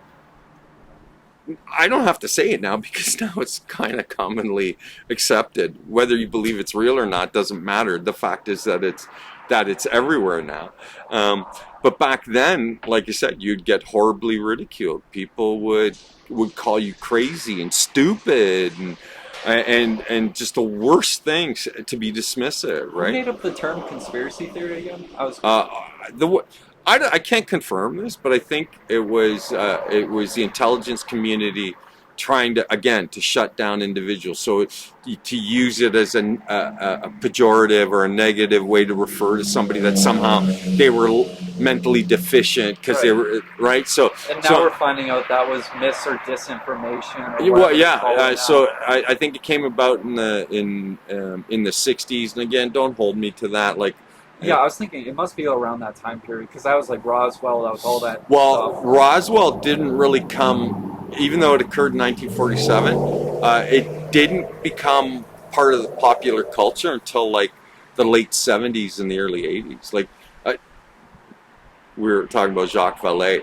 I don't have to say it now because now it's kind of commonly accepted. Whether you believe it's real or not doesn't matter. The fact is that it's everywhere now. But back then, like you said, you'd get horribly ridiculed. People would call you crazy and stupid and just the worst things to be dismissive, right? Who made up the term conspiracy theory again? I can't confirm this, but I think it was the intelligence community trying to shut down individuals. So to use it as a pejorative or a negative way to refer to somebody that somehow they were mentally deficient because they were right. And now we're finding out that was mis or disinformation. So I think it came about in the 60s, and again, don't hold me to that. Yeah, I was thinking it must be around that time period because that was like Roswell. That was all that. Well, stuff. Roswell didn't really come, even though it occurred in 1947. It didn't become part of the popular culture until like the late 70s and the early 80s. We were talking about Jacques Vallee.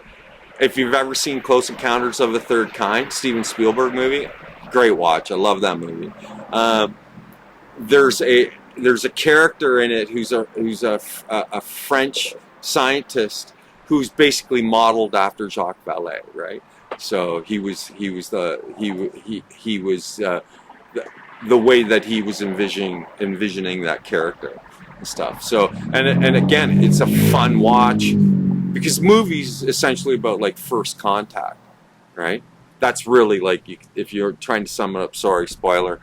If you've ever seen Close Encounters of the Third Kind, Steven Spielberg movie, great watch. I love that movie. There's a character in it who's a French scientist who's basically modeled after Jacques Vallee, right? So he was the way that he was envisioning that character and stuff. So and again, it's a fun watch because movies essentially about like first contact, right? That's really like if you're trying to sum it up. Sorry, spoiler.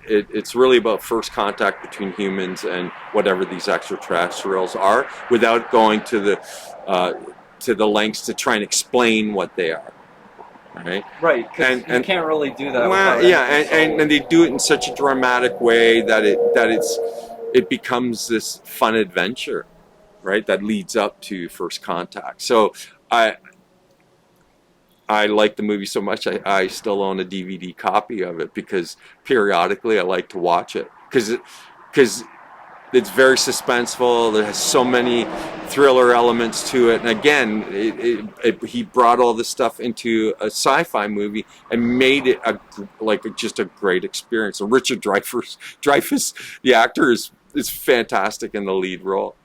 It's really about first contact between humans and whatever these extraterrestrials are, without going to the lengths to try and explain what they are. Right. Right, because you can't really do that. Well, yeah, and they do it in such a dramatic way that it becomes this fun adventure, right? That leads up to first contact. So I like the movie so much. I still own a DVD copy of it because periodically I like to watch it because it's very suspenseful. It has so many thriller elements to it, and again, he brought all this stuff into a sci-fi movie and made it just a great experience. So Richard Dreyfuss, the actor, is fantastic in the lead role.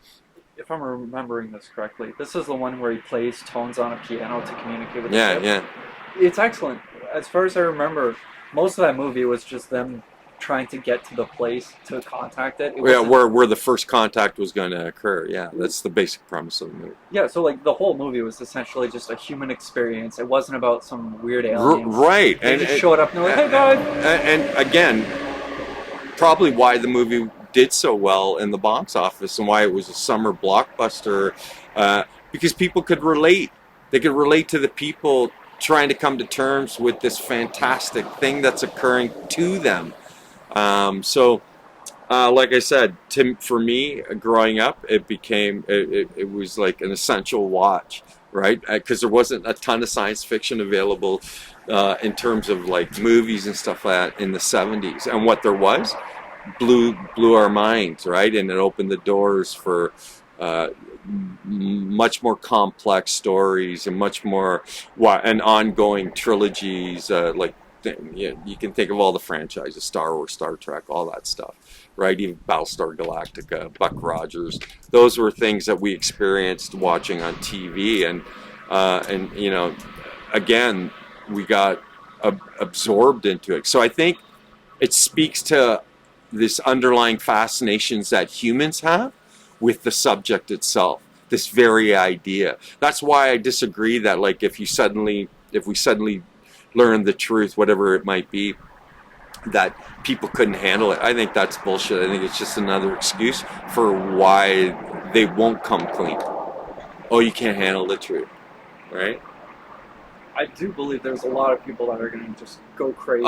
If I'm remembering this correctly, this is the one where he plays tones on a piano to communicate with the Yeah, ship. yeah. It's excellent. As far as I remember, most of that movie was just them trying to get to the place to contact it. Yeah, where the first contact was going to occur. Yeah, that's the basic premise of the movie. Yeah, so like the whole movie was essentially just a human experience. It wasn't about some weird aliens. Right. They just showed up and they're like, "Hey guys!" And again, probably why the movie did so well in the box office and why it was a summer blockbuster, because people could relate. They could relate to the people trying to come to terms with this fantastic thing that's occurring to them. Like I said, for me, growing up, it was like an essential watch, right? Because there wasn't a ton of science fiction available in terms of like movies and stuff like that in the 70s. And what there was blew our minds, right? And it opened the doors for much more complex stories and much more and ongoing trilogies, like you can think of all the franchises, Star Wars, Star Trek, all that stuff, right? Even Battlestar Galactica, Buck Rogers. Those were things that we experienced watching on TV, and again, we got absorbed into it. So I think it speaks to this underlying fascinations that humans have with the subject itself, this very idea. That's why I disagree that like if we suddenly learn the truth, whatever it might be, that people couldn't handle it. I think that's bullshit. I think it's just another excuse for why they won't come clean. Oh, you can't handle the truth, right? I do believe there's a lot of people that are going to just go crazy.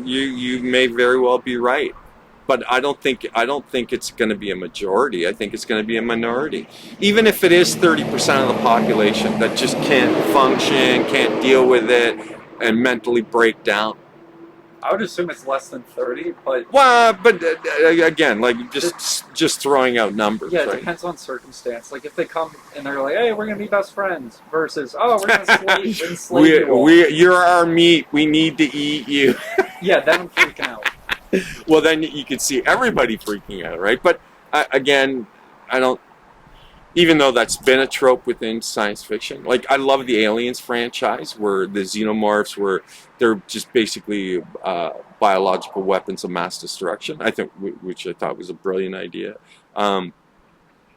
You may very well be right, but I don't think it's going to be a majority. I think it's going to be a minority. Even if it is 30% of the population that just can't function, can't deal with it, and mentally break down. I would assume it's less than 30, but... Well, but again, like just throwing out numbers. Yeah, it right? depends on circumstance. Like if they come and they're like, "Hey, we're gonna be best friends," versus, "Oh, we're gonna enslave you all." You're our meat. We need to eat you. Yeah, then I'm freaking out. Well, then you could see everybody freaking out, right? But again, I don't. Even though that's been a trope within science fiction, like I love the Aliens franchise, where the xenomorphs they're just basically biological weapons of mass destruction. I think, which I thought was a brilliant idea.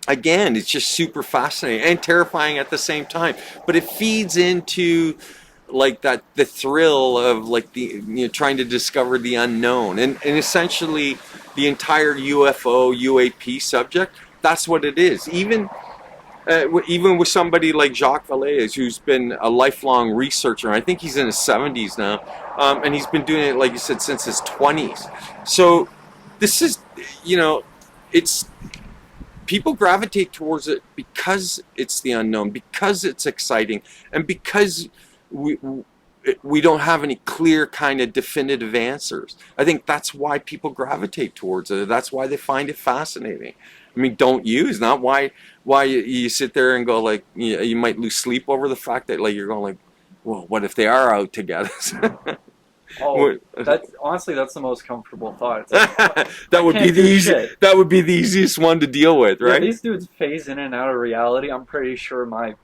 Again, it's just super fascinating and terrifying at the same time. But it feeds into like the thrill of like trying to discover the unknown, and essentially the entire UFO UAP subject. That's what it is. Even with somebody like Jacques Vallee, who's been a lifelong researcher. I think he's in his 70s now, and he's been doing it, like you said, since his 20s. So this is, it's people gravitate towards it because it's the unknown, because it's exciting, and because we don't have any clear kind of definitive answers. I think that's why people gravitate towards it. That's why they find it fascinating. I mean, don't you? It's not why you sit there and go like, you might lose sleep over the fact that like you're going like, well, what if they are out together? Honestly, that's the most comfortable thought. It's like, that would be the easiest one to deal with, right? Yeah, these dudes phase in and out of reality. I'm pretty sure my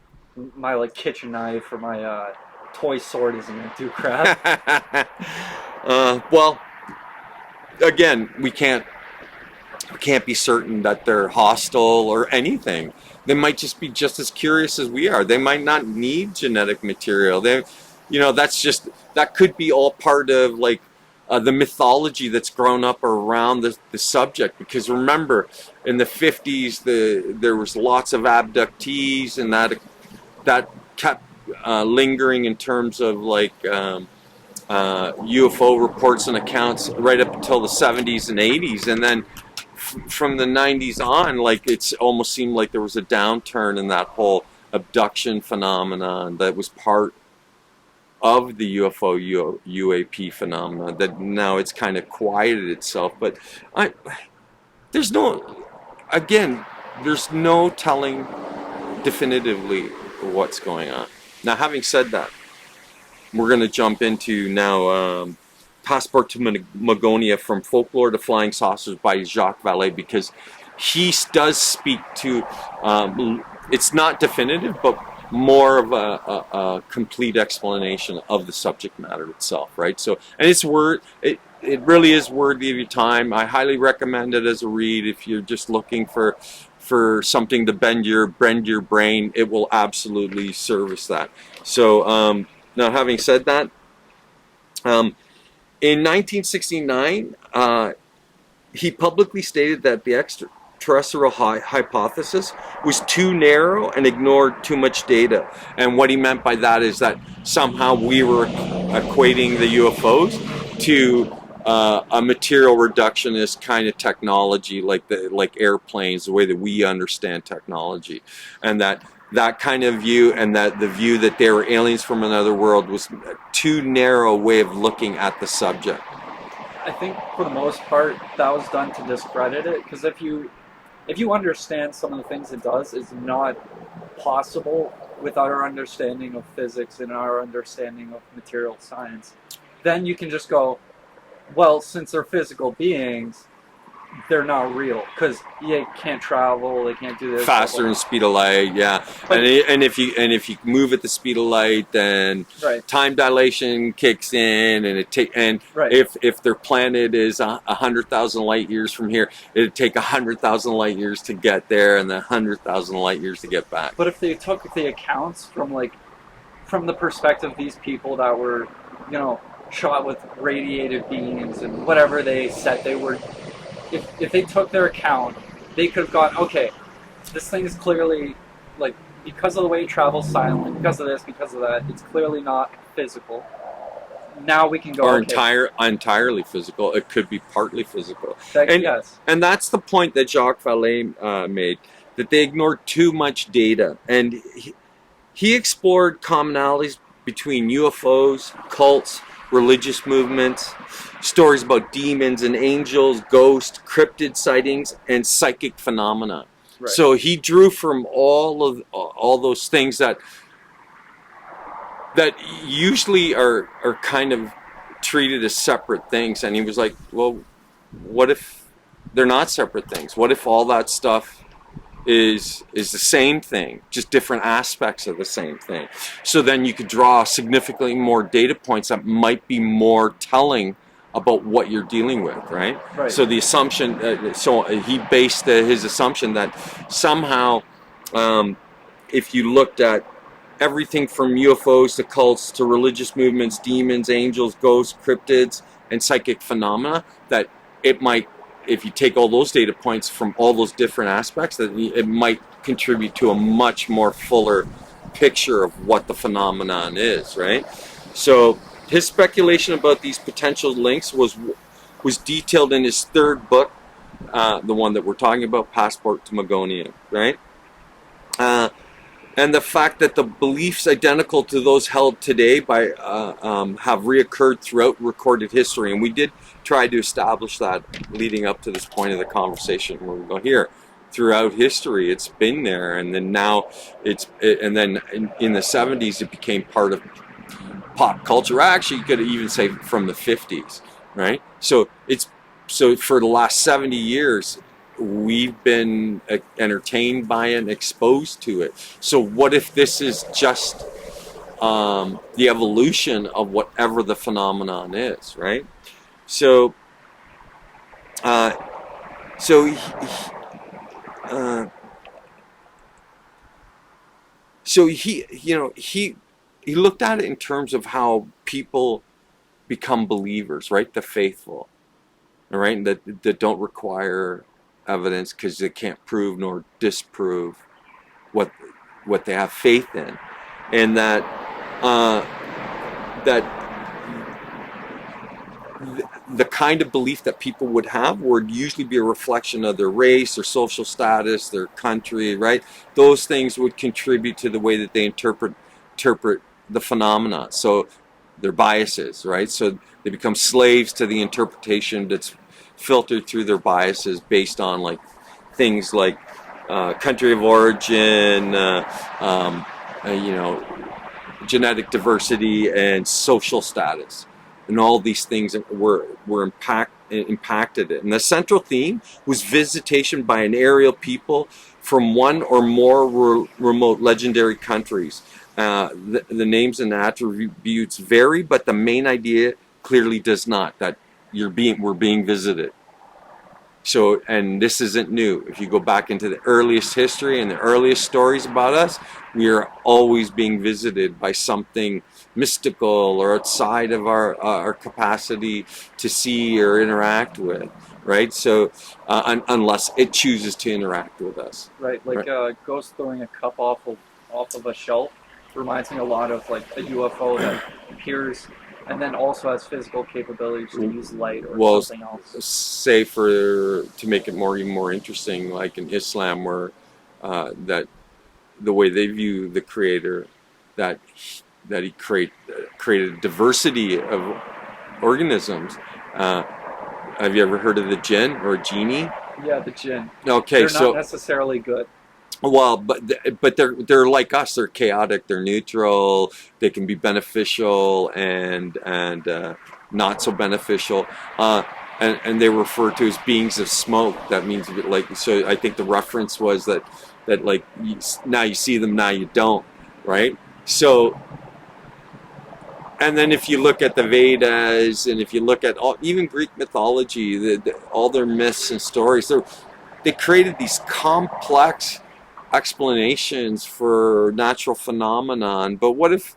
like kitchen knife or my toy sword isn't gonna do crap. Well, again, we can't be certain that they're hostile or anything. They might just be just as curious as we are. They might not need genetic material. That could be all part of like the mythology that's grown up around the subject. Because remember, in the 50s, there was lots of abductees, and that kept lingering in terms of like UFO reports and accounts right up until the 70s and 80s, and then from the 90s on, like it's almost seemed like there was a downturn in that whole abduction phenomenon that was part of the UAP phenomenon. That now it's kind of quieted itself, but there's no, again, there's no telling definitively what's going on. Now, having said that, we're going to jump into now Passport to Magonia, from Folklore to Flying Saucers by Jacques Vallee, because he does speak to, it's not definitive, but more of a complete explanation of the subject matter itself, right? So, and it really is worthy of your time. I highly recommend it as a read if you're just looking for something to bend your brain. It will absolutely service that. So now, having said that, in 1969, he publicly stated that the extraterrestrial hypothesis was too narrow and ignored too much data. And what he meant by that is that somehow we were equating the UFOs to a material reductionist kind of technology, like airplanes, the way that we understand technology, and that kind of view, and that the view that they were aliens from another world, was a too narrow way of looking at the subject. I think for the most part that was done to discredit it, because if you understand some of the things it does is not possible without our understanding of physics and our understanding of material science, then you can just go, well, since they're physical beings, they're not real, because they can't travel, they can't do this Faster than speed of light, yeah. But, and if you move at the speed of light, then right. time dilation kicks in, and right. if their planet is 100,000 light years from here, it'd take 100,000 light years to get there, and then 100,000 light years to get back. But if they took the accounts from the perspective of these people that were, shot with radiated beams and whatever they said they were. If they took their account, they could have gone, okay, this thing is clearly, because of the way it travels silently, because of this, because of that, it's clearly not physical. Now we can go, or okay. entirely physical. It could be partly physical. Yes. And that's the point that Jacques Vallee made, that they ignored too much data. And he explored commonalities between UFOs, cults, religious movements, stories about demons and angels, ghosts, cryptid sightings, and psychic phenomena. Right. So he drew from all those things that usually are kind of treated as separate things, and he was like, well, what if they're not separate things? What if all that stuff is the same thing, just different aspects of the same thing? So then you could draw significantly more data points that might be more telling about what you're dealing with, right? Right. So the assumption, so he based his assumption that somehow, if you looked at everything from UFOs to cults to religious movements, demons, angels, ghosts, cryptids, and psychic phenomena, that it might, if you take all those data points from all those different aspects, that it might contribute to a much more fuller picture of what the phenomenon is, right? So his speculation about these potential links was detailed in his third book, the one that we're talking about, Passport to Magonia, right? And the fact that the beliefs identical to those held today have reoccurred throughout recorded history, and we did try to establish that leading up to this point of the conversation. Where we go here, throughout history, it's been there, and then now and then in the 70s, it became part of pop culture. Actually, you could even say from the 50s, right? So for the last 70 years. We've been entertained by it and exposed to it. So what if this is just the evolution of whatever the phenomenon is, right? So, uh, so he, uh, so he, you know, he looked at it in terms of how people become believers, right? The faithful, all right, that don't require evidence because they can't prove nor disprove what what they have faith in, and that uh, that the kind of belief that people would have would usually be a reflection of their race, their social status, their country, right? Those things would contribute to the way that they interpret the phenomena. So their biases, right? So they become slaves to the interpretation that's filtered through their biases based on like things like country of origin, you know, genetic diversity and social status, and all these things were impacted it. And the central theme was visitation by an aerial people from one or more remote legendary countries. The names and attributes vary, but the main idea clearly does not. That we're being visited. So, and this isn't new. If you go back into the earliest history and the earliest stories about us, we are always being visited by something mystical or outside of our capacity to see or interact with, right? So, unless it chooses to interact with us. Right, like a ghost throwing a cup off of a shelf reminds me a lot of like a UFO that appears and then also has physical capabilities to use light or something else. Say to make it even more interesting, like in Islam, where that the way they view the Creator, that he created a diversity of organisms. Have you ever heard of the jinn or a genie? Yeah, the jinn. Okay, they're not necessarily good. Well, but they're like us. They're chaotic. They're neutral. They can be beneficial and not so beneficial. And they refer to as beings of smoke. That means like, so I think the reference was that like now you see them, now you don't, right? So, and then if you look at the Vedas and if you look at even Greek mythology, all their myths and stories, they created these complex explanations for natural phenomenon. But what if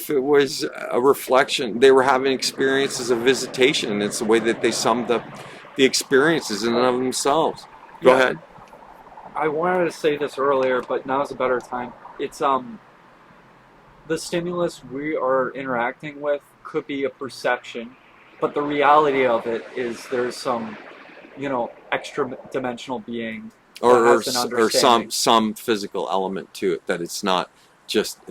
it was a reflection? They were having experiences of visitation, and it's the way that they summed up the experiences in and of themselves. Go ahead. I wanted to say this earlier, but now's a better time. It's the stimulus we are interacting with could be a perception, but the reality of it is there's some, extra-dimensional being or some physical element to it, that it's not just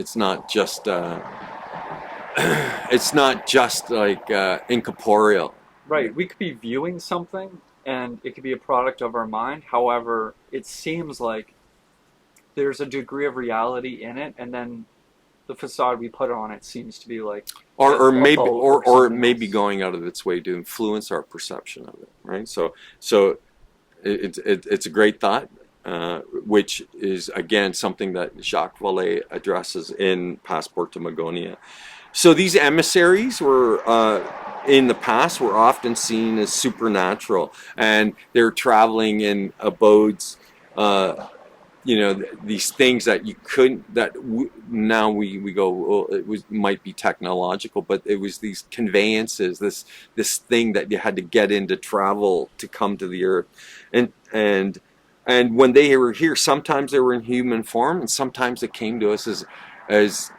like incorporeal. Right. We could be viewing something and it could be a product of our mind. However, it seems like there's a degree of reality in it, and then the facade we put on it seems to be like or it may be going out of its way to influence our perception of it, right? So it's a great thought, which is again something that Jacques Vallee addresses in Passport to Magonia. So these emissaries were in the past were often seen as supernatural, and they're traveling in abodes, these things that you couldn't, now we go, well, might be technological, but it was these conveyances, this thing that you had to get in to travel to come to the earth. And when they were here, sometimes they were in human form, and sometimes they came to us as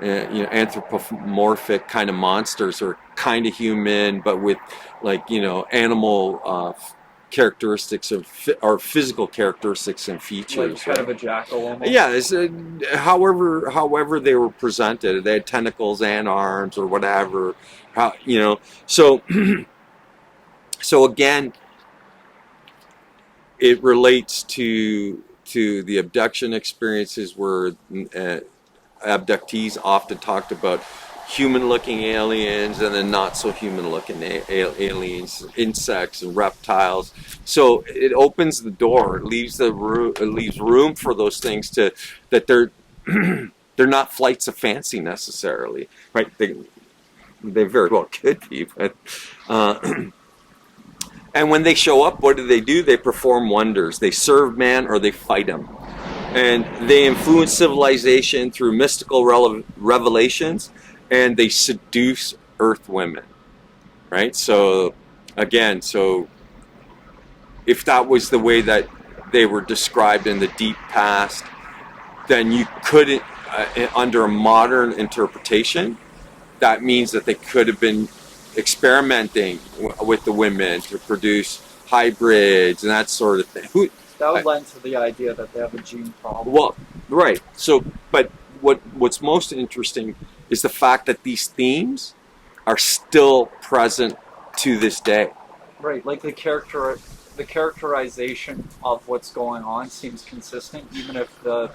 anthropomorphic kind of monsters, or kind of human, but with animal characteristics or physical characteristics and features. Like kind of a jackal almost. Yeah, however they were presented, they had tentacles and arms or whatever. So again, it relates to the abduction experiences where abductees often talked about human-looking aliens and then not so human-looking aliens, insects and reptiles. So it opens the door. It leaves room for those things that they're They're not flights of fancy necessarily, right? They very well could be, but and when they show up, what do? They perform wonders. They serve man or they fight him. And they influence civilization through mystical revelations, and they seduce Earth women, right? So, again, if that was the way that they were described in the deep past, then you couldn't, under a modern interpretation, that means that they could have been experimenting with the women to produce hybrids and that sort of thing. That would lend to the idea that they have a gene problem. Well, right. So, but what's most interesting is the fact that these themes are still present to this day. Right, like the characterization of what's going on seems consistent, even if the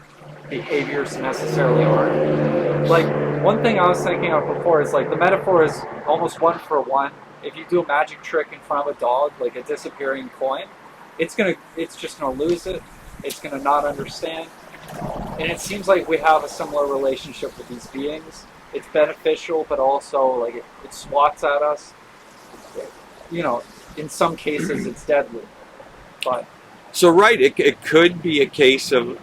behaviors necessarily aren't. Like, one thing I was thinking of before is like the metaphor is almost one for one. If you do a magic trick in front of a dog, like a disappearing coin, it's just gonna lose it. It's gonna not understand. And it seems like we have a similar relationship with these beings. It's beneficial, but also like it swats at us. You know, in some cases it's deadly. But so right, it could be a case of,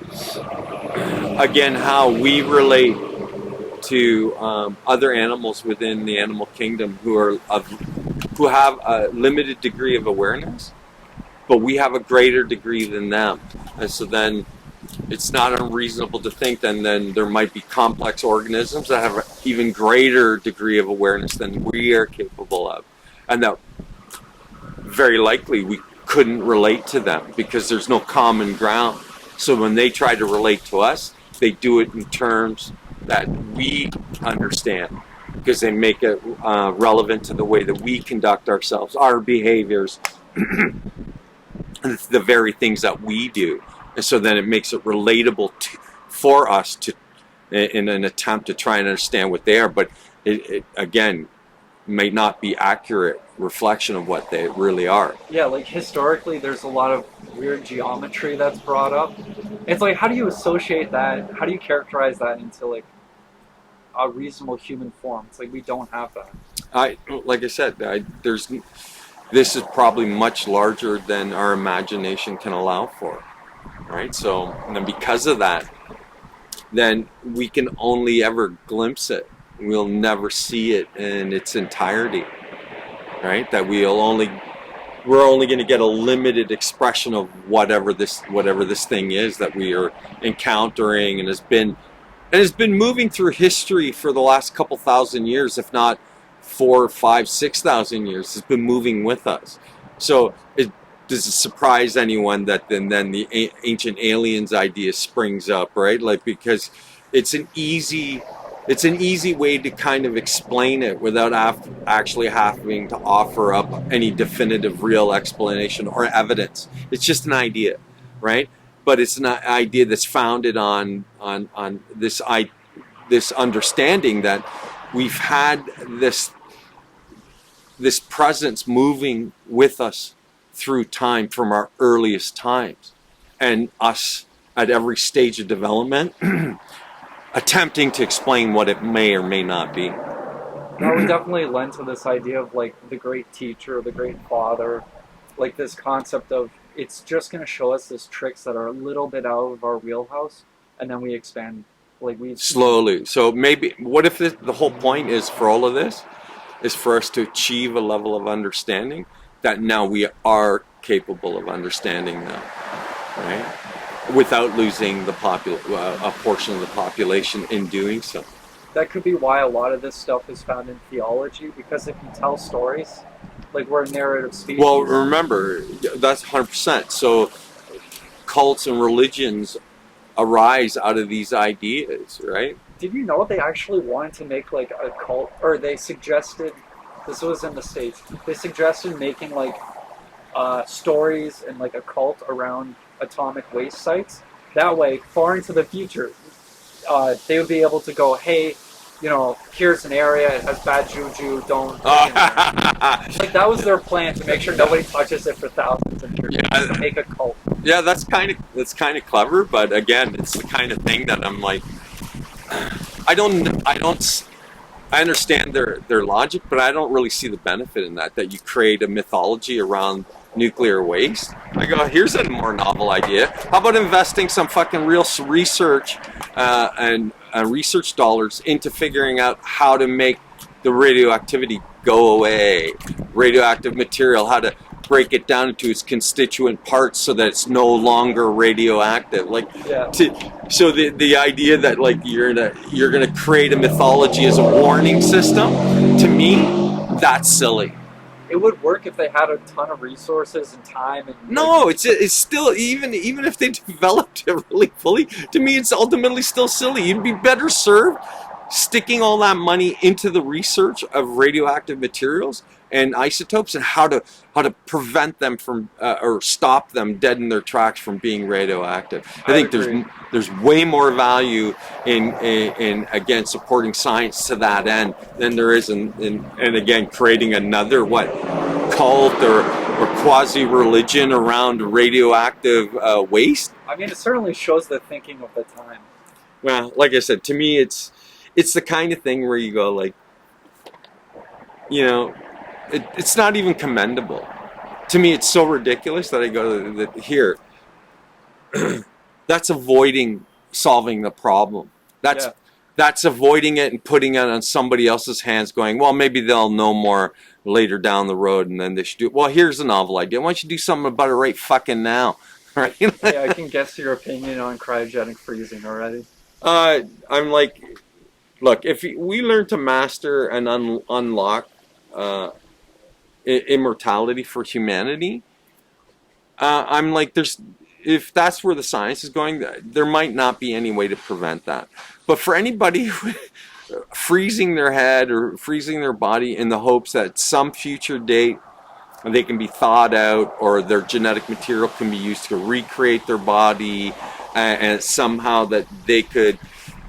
again, how we relate to other animals within the animal kingdom who have a limited degree of awareness, but we have a greater degree than them. And so then it's not unreasonable to think then there might be complex organisms that have an even greater degree of awareness than we are capable of, and that very likely we couldn't relate to them because there's no common ground. So when they try to relate to us, they do it in terms that we understand, because they make it relevant to the way that we conduct ourselves, our behaviors, the very things that we do. And so then it makes it relatable for us in an attempt to try and understand what they are. But it again, may not be accurate reflection of what they really are. Yeah, like historically there's a lot of weird geometry that's brought up. It's like, how do you associate that? How do you characterize that into like a reasonable human form? It's like we don't have that. Like I said, this is probably much larger than our imagination can allow for, right? So, and then because of that, then we can only ever glimpse it. We'll never see it in its entirety, right? That we're only going to get a limited expression of whatever this thing is that we are encountering, and has been moving through history for the last couple thousand years, if not 4, 5, 6,000 years. It's been moving with us. So does it surprise anyone that then the ancient aliens idea springs up, right? Like, because it's an easy way to kind of explain it without actually having to offer up any definitive real explanation or evidence. It's just an idea, right? But it's an idea that's founded on this understanding that we've had this presence moving with us through time from our earliest times, and us at every stage of development attempting to explain what it may or may not be. Now, we definitely lend to this idea of like the great teacher, the great father, like this concept of it's just going to show us these tricks that are a little bit out of our wheelhouse, and then we expand, like we slowly. So maybe, what if the whole point is for all of this is for us to achieve a level of understanding that now we are capable of understanding now, right? Without losing a portion of the population in doing so. That could be why a lot of this stuff is found in theology, because if you tell stories, like we're a narrative species. Well, remember, that's 100%. So cults and religions arise out of these ideas, right? Did you know they actually wanted to make like a cult, or they suggested, this was in the States, they suggested making like stories and like a cult around atomic waste sites. That way, far into the future, they would be able to go, hey, you know, here's an area, it has bad juju, don't. Like, that was their plan, to make sure nobody touches it for thousands of years. Yeah. To make a cult. Yeah, that's kind of clever, but again, it's the kind of thing that I'm like, I understand their logic, but I don't really see the benefit in that you create a mythology around nuclear waste. I go, here's a more novel idea. How about investing some fucking real research and research dollars into figuring out how to make the radioactivity go away, radioactive material, how to break it down into its constituent parts so that it's no longer radioactive. Like, Yeah. so the idea that like you're gonna create a mythology as a warning system, to me, that's silly. It would work if they had a ton of resources and time and No, it's still, even if they developed it really fully, to me it's ultimately still silly. You'd be better served sticking all that money into the research of radioactive materials and isotopes and how to prevent them from or stop them dead in their tracks from being radioactive. I think agree. there's way more value in again supporting science to that end than there is in and again creating another cult or quasi religion around radioactive waste. I mean, it certainly shows the thinking of the time. Well, like I said, to me, it's the kind of thing where you go like, you know, it's not even commendable. To me, it's so ridiculous that I go that here. That's avoiding solving the problem. That's avoiding it and putting it on somebody else's hands. Going, well, maybe they'll know more later down the road, and then they should do. Well, here's a novel idea. Why don't you do something about it right fucking now? Right? Hey, I can guess your opinion on cryogenic freezing already. I'm like, look, if we learn to master and unlock immortality for humanity, I'm like, if that's where the science is going, there might not be any way to prevent that. But for anybody freezing their head or freezing their body in the hopes that some future date they can be thawed out or their genetic material can be used to recreate their body and somehow that they could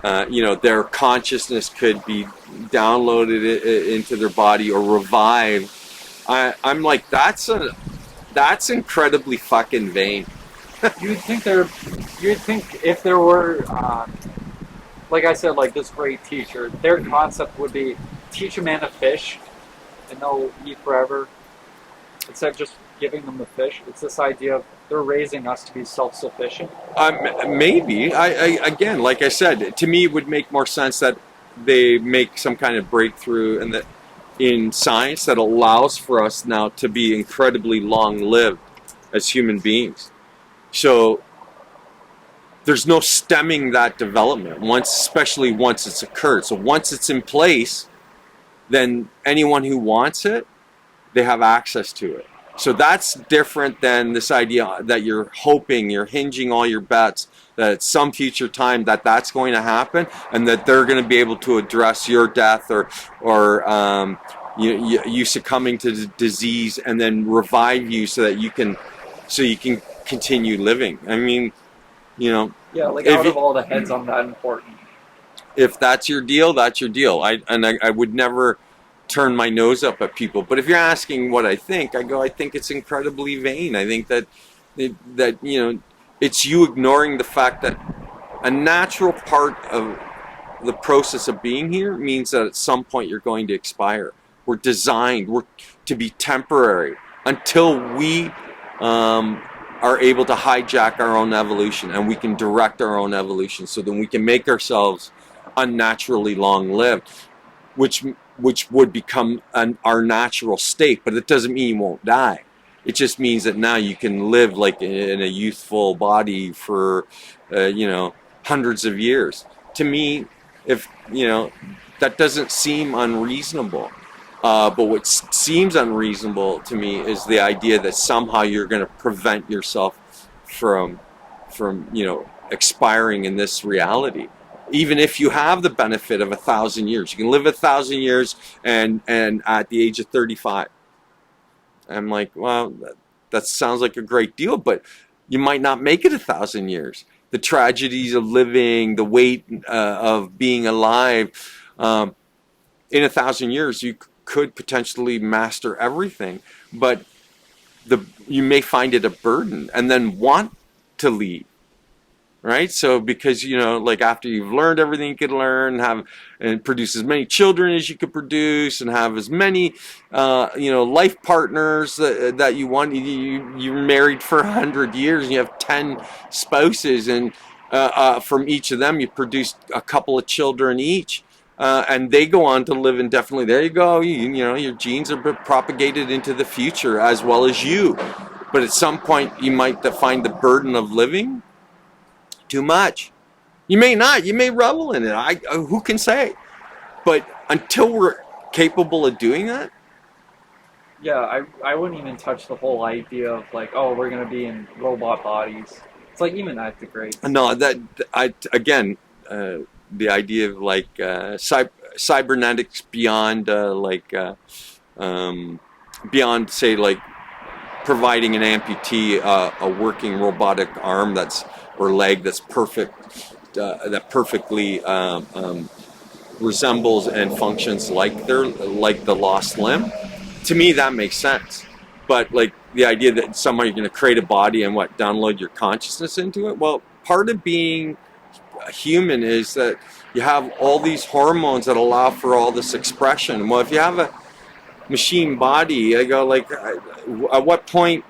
their consciousness could be downloaded into their body or revived. I'm like, that's incredibly fucking vain. You'd think if there were, like I said, like this great teacher, their concept would be teach a man to fish and they'll eat forever. Instead of just giving them the fish, it's this idea of they're raising us to be self-sufficient. Maybe. I again, like I said, to me it would make more sense that they make some kind of breakthrough in science that allows for us now to be incredibly long-lived as human beings. So there's no stemming that development especially once it's occurred. So once it's in place, then anyone who wants it, they have access to it. So that's different than this idea that you're hinging all your bets that at some future time that's going to happen and that they're going to be able to address your death or you succumbing to disease and then revive you so you can continue living. I mean, Yeah, like out of all the heads, I'm that important. If that's your deal, that's your deal. I would never turn my nose up at people. But if you're asking what I think it's incredibly vain. I think that it's you ignoring the fact that a natural part of the process of being here means that at some point you're going to expire. We're designed to be temporary until we are able to hijack our own evolution and we can direct our own evolution so then we can make ourselves unnaturally long-lived, which would become our natural state. But it doesn't mean you won't die. It just means that now you can live like in a youthful body for hundreds of years. To me, if that doesn't seem unreasonable. But what seems unreasonable to me is the idea that somehow you're going to prevent yourself from expiring in this reality. Even if you have the benefit of 1,000 years, you can live 1,000 years and at the age of 35. I'm like, well, that sounds like a great deal, but you might not make it 1,000 years. The tragedies of living, the weight of being alive, in 1,000 years, you could potentially master everything, but you may find it a burden and then want to leave. right? So because like after you've learned everything you could learn, and produce as many children as you could produce, and have as many life partners that you want. You're married for 100 years and you have 10 spouses, and from each of them you produce a couple of children each. And they go on to live indefinitely. There you go. Your genes are propagated into the future as well as you. But at some point, you might find the burden of living too much. You may not. You may revel in it. Who can say? But until we're capable of doing that, Yeah, I wouldn't even touch the whole idea of like, oh, we're gonna be in robot bodies. It's like even that degrades. no. The idea of like cybernetics beyond beyond say like providing an amputee a working robotic arm or leg that's perfect, that perfectly resembles and functions like the lost limb. To me, that makes sense. But like the idea that somehow you're going to create a body and download your consciousness into it. Well, part of being a human is that you have all these hormones that allow for all this expression. Well, if you have a machine body, I go like, at what point,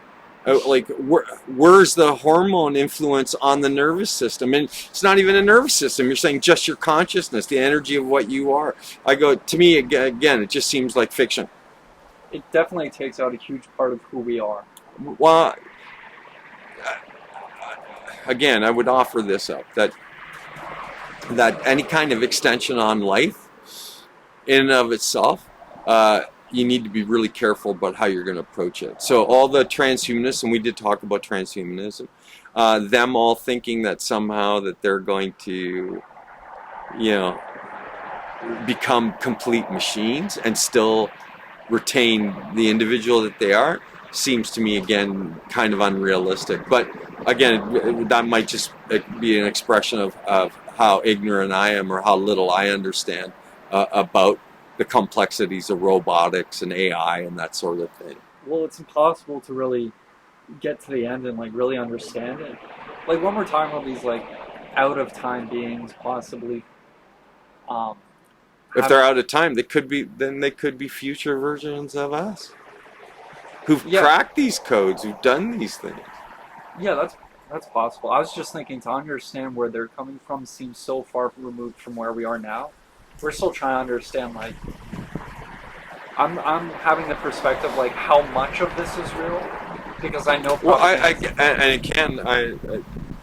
where's the hormone influence on the nervous system? And it's not even a nervous system. You're saying just your consciousness, the energy of what you are. I go, to me, again, it just seems like fiction. It definitely takes out a huge part of who we are. Well, again, I would offer this up, that any kind of extension on life in and of itself, you need to be really careful about how you're going to approach it. So all the transhumanists, and we did talk about transhumanism, them all thinking that somehow that they're going to, become complete machines and still retain the individual that they are, seems to me, again, kind of unrealistic. But again, that might just be an expression of how ignorant I am or how little I understand about the complexities of robotics and AI and that sort of thing. Well, it's impossible to really get to the end and like really understand it. Like when we're talking about these like out of time beings, possibly. If they're out of time, they could be future versions of us who've cracked these codes, who've done these things. Yeah, that's possible. I was just thinking, to understand where they're coming from seems so far removed from where we are now. We're still trying to understand, like, I'm having the perspective, like, how much of this is real, because I know. Well,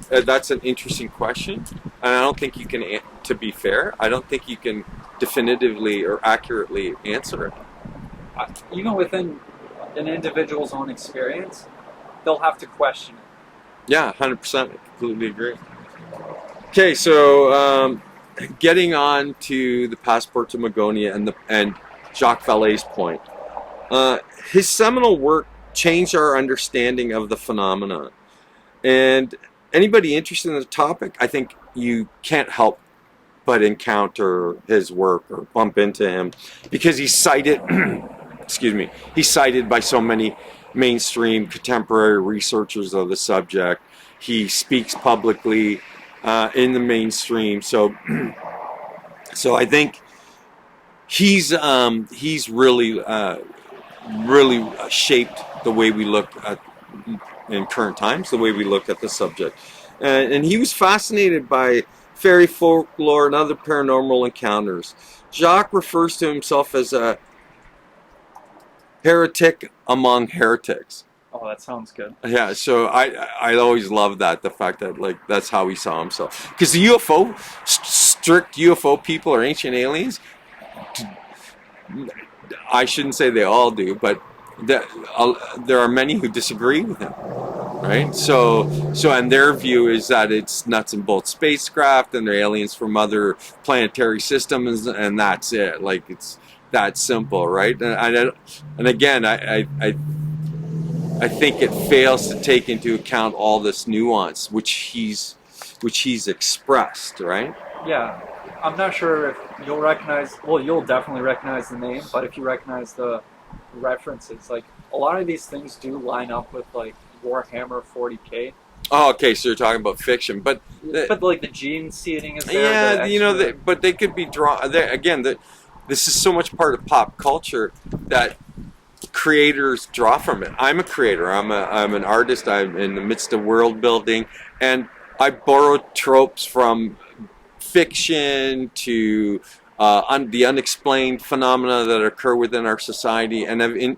that's an interesting question, and I don't think you can. To be fair, I don't think you can definitively or accurately answer it. Even within an individual's own experience, they'll have to question it. Yeah, 100%. I completely agree. Okay, so getting on to the passport to Magonia and Jacques Vallee's point. His seminal work changed our understanding of the phenomenon. And anybody interested in the topic, I think you can't help but encounter his work or bump into him, because he's cited, he's cited by so many mainstream contemporary researchers of the subject. He speaks publicly in the mainstream. So I think he's really shaped the way we look at, in current times, the way we look at the subject. And he was fascinated by fairy folklore and other paranormal encounters. Jacques refers to himself as a heretic among heretics. Oh, that sounds good. Yeah, so I always love that, the fact that like that's how he saw himself. Because the strict UFO people or ancient aliens, I shouldn't say they all do, but there are many who disagree with him, right? So and their view is that it's nuts and bolts spacecraft and they're aliens from other planetary systems, and that's it. Like it's that simple, right? And again, I think it fails to take into account all this nuance which he's expressed, right? Yeah, I'm not sure if you'll recognize. Well, you'll definitely recognize the name, but if you recognize the references, like a lot of these things do line up with like Warhammer 40K. Oh, okay, so you're talking about fiction, but like the gene seeding is there. yeah, the you know, extra- but they could be drawn. Again, this is so much part of pop culture that creators draw from it. I'm a creator. I'm an artist. I'm in the midst of world building, and I borrow tropes from fiction to the unexplained phenomena that occur within our society, and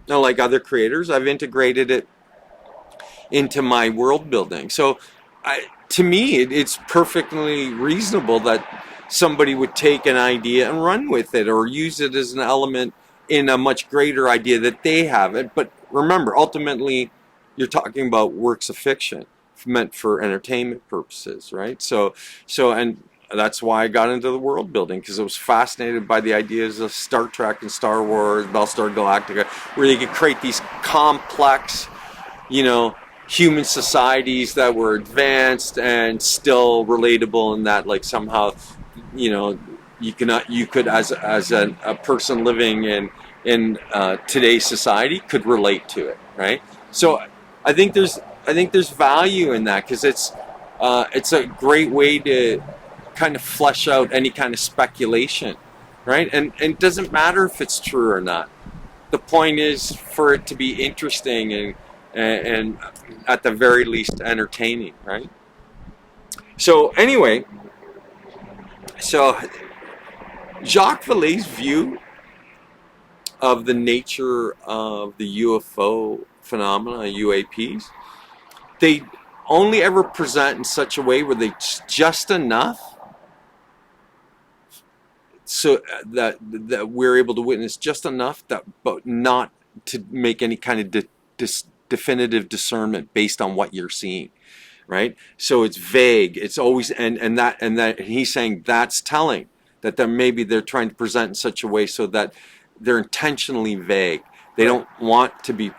like other creators, I've integrated it into my world building. So, to me, it's perfectly reasonable that somebody would take an idea and run with it, or use it as an element in a much greater idea that they have. It. But remember, ultimately, you're talking about works of fiction meant for entertainment purposes, right? And that's why I got into the world building, because I was fascinated by the ideas of Star Trek and Star Wars, Battlestar Galactica, where they could create these complex, you know, human societies that were advanced and still relatable, and that, like, somehow, you know, you could as a person living in today's society could relate to it, right? So I think there's value in that, because it's a great way to kind of flesh out any kind of speculation, right? And it doesn't matter if it's true or not. The point is for it to be interesting and at the very least entertaining, right? So anyway, so Jacques Vallee's view of the nature of the UFO phenomena, UAPs, they only ever present in such a way where they just enough so that we're able to witness just enough, that but not to make any kind of definitive discernment based on what you're seeing, right? So it's vague. It's always and he's saying that's telling that maybe they're trying to present in such a way so that they're intentionally vague. They don't want to be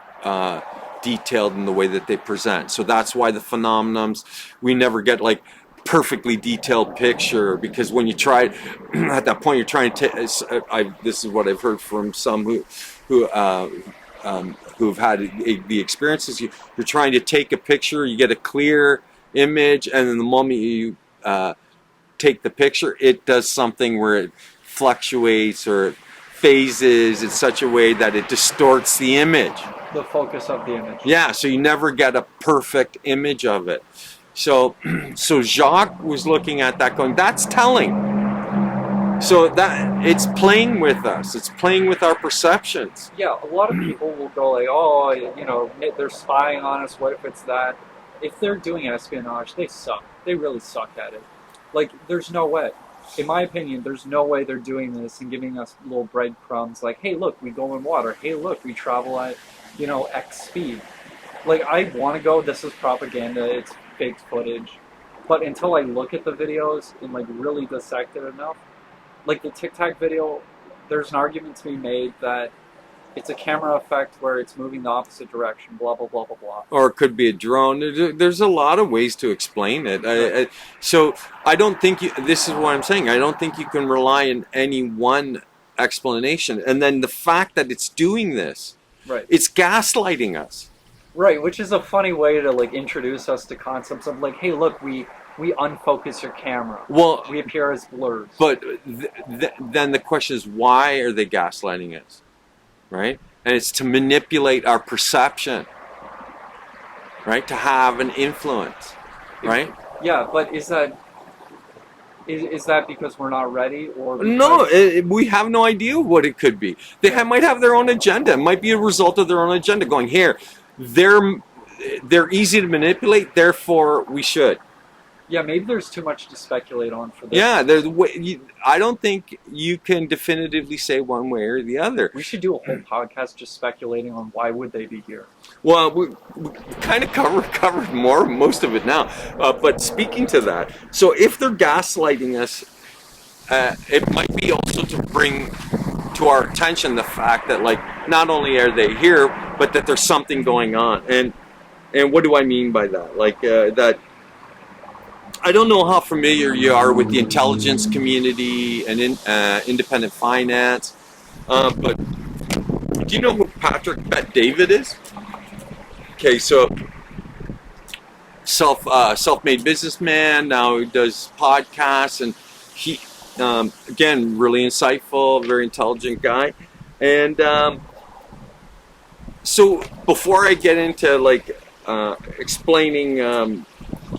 detailed in the way that they present. So that's why the phenomenons, we never get like perfectly detailed picture, because when you try at that point, you're trying to this is what I've heard from some who've had the experiences. You're trying to take a picture, you get a clear image, and then the moment you take the picture, it does something where it fluctuates or phases in such a way that it distorts the image. The focus of the image. Yeah, so you never get a perfect image of it. So Jacques was looking at that going, that's telling. So that it's playing with us. It's playing with our perceptions. Yeah, a lot of people will go like, oh, you know, they're spying on us. What if it's that? If they're doing espionage, they suck. They really suck at it. Like, there's no way. In my opinion, there's no way they're doing this and giving us little breadcrumbs like, hey, look, we go in water. Hey, look, we travel at, you know, X speed. Like, I want to go, this is propaganda, it's fake footage. But until I look at the videos and, like, really dissect it enough, like the Tic Tac video, there's an argument to be made that it's a camera effect where it's moving the opposite direction, blah, blah, blah, blah, blah. Or it could be a drone. There's a lot of ways to explain it. So I don't think this is what I'm saying. I don't think you can rely on any one explanation. And then the fact that it's doing this, right? It's gaslighting us. Right, which is a funny way to like introduce us to concepts of like, hey, look, we unfocus your camera. Well, we appear as blurs. But then the question is, why are they gaslighting us? Right? And it's to manipulate our perception, right? To have an influence, right? Yeah, but is that because we're not ready, or no? We have no idea what it could be. They might have their own agenda. It might be a result of their own agenda. Going here, they're easy to manipulate. Therefore, we should. Yeah, maybe there's too much to speculate on for this. Yeah, I don't think you can definitively say one way or the other. We should do a whole podcast just speculating on why would they be here. Well, we kind of covered most of it now. But speaking to that, so if they're gaslighting us, it might be also to bring to our attention the fact that, like, not only are they here, but that there's something going on. And what do I mean by that? Like that. I don't know how familiar you are with the intelligence community and independent finance, but do you know who Patrick Bet David is? Okay, so self-made businessman. Now he does podcasts, and he again, really insightful, very intelligent guy. And so before I get into like explaining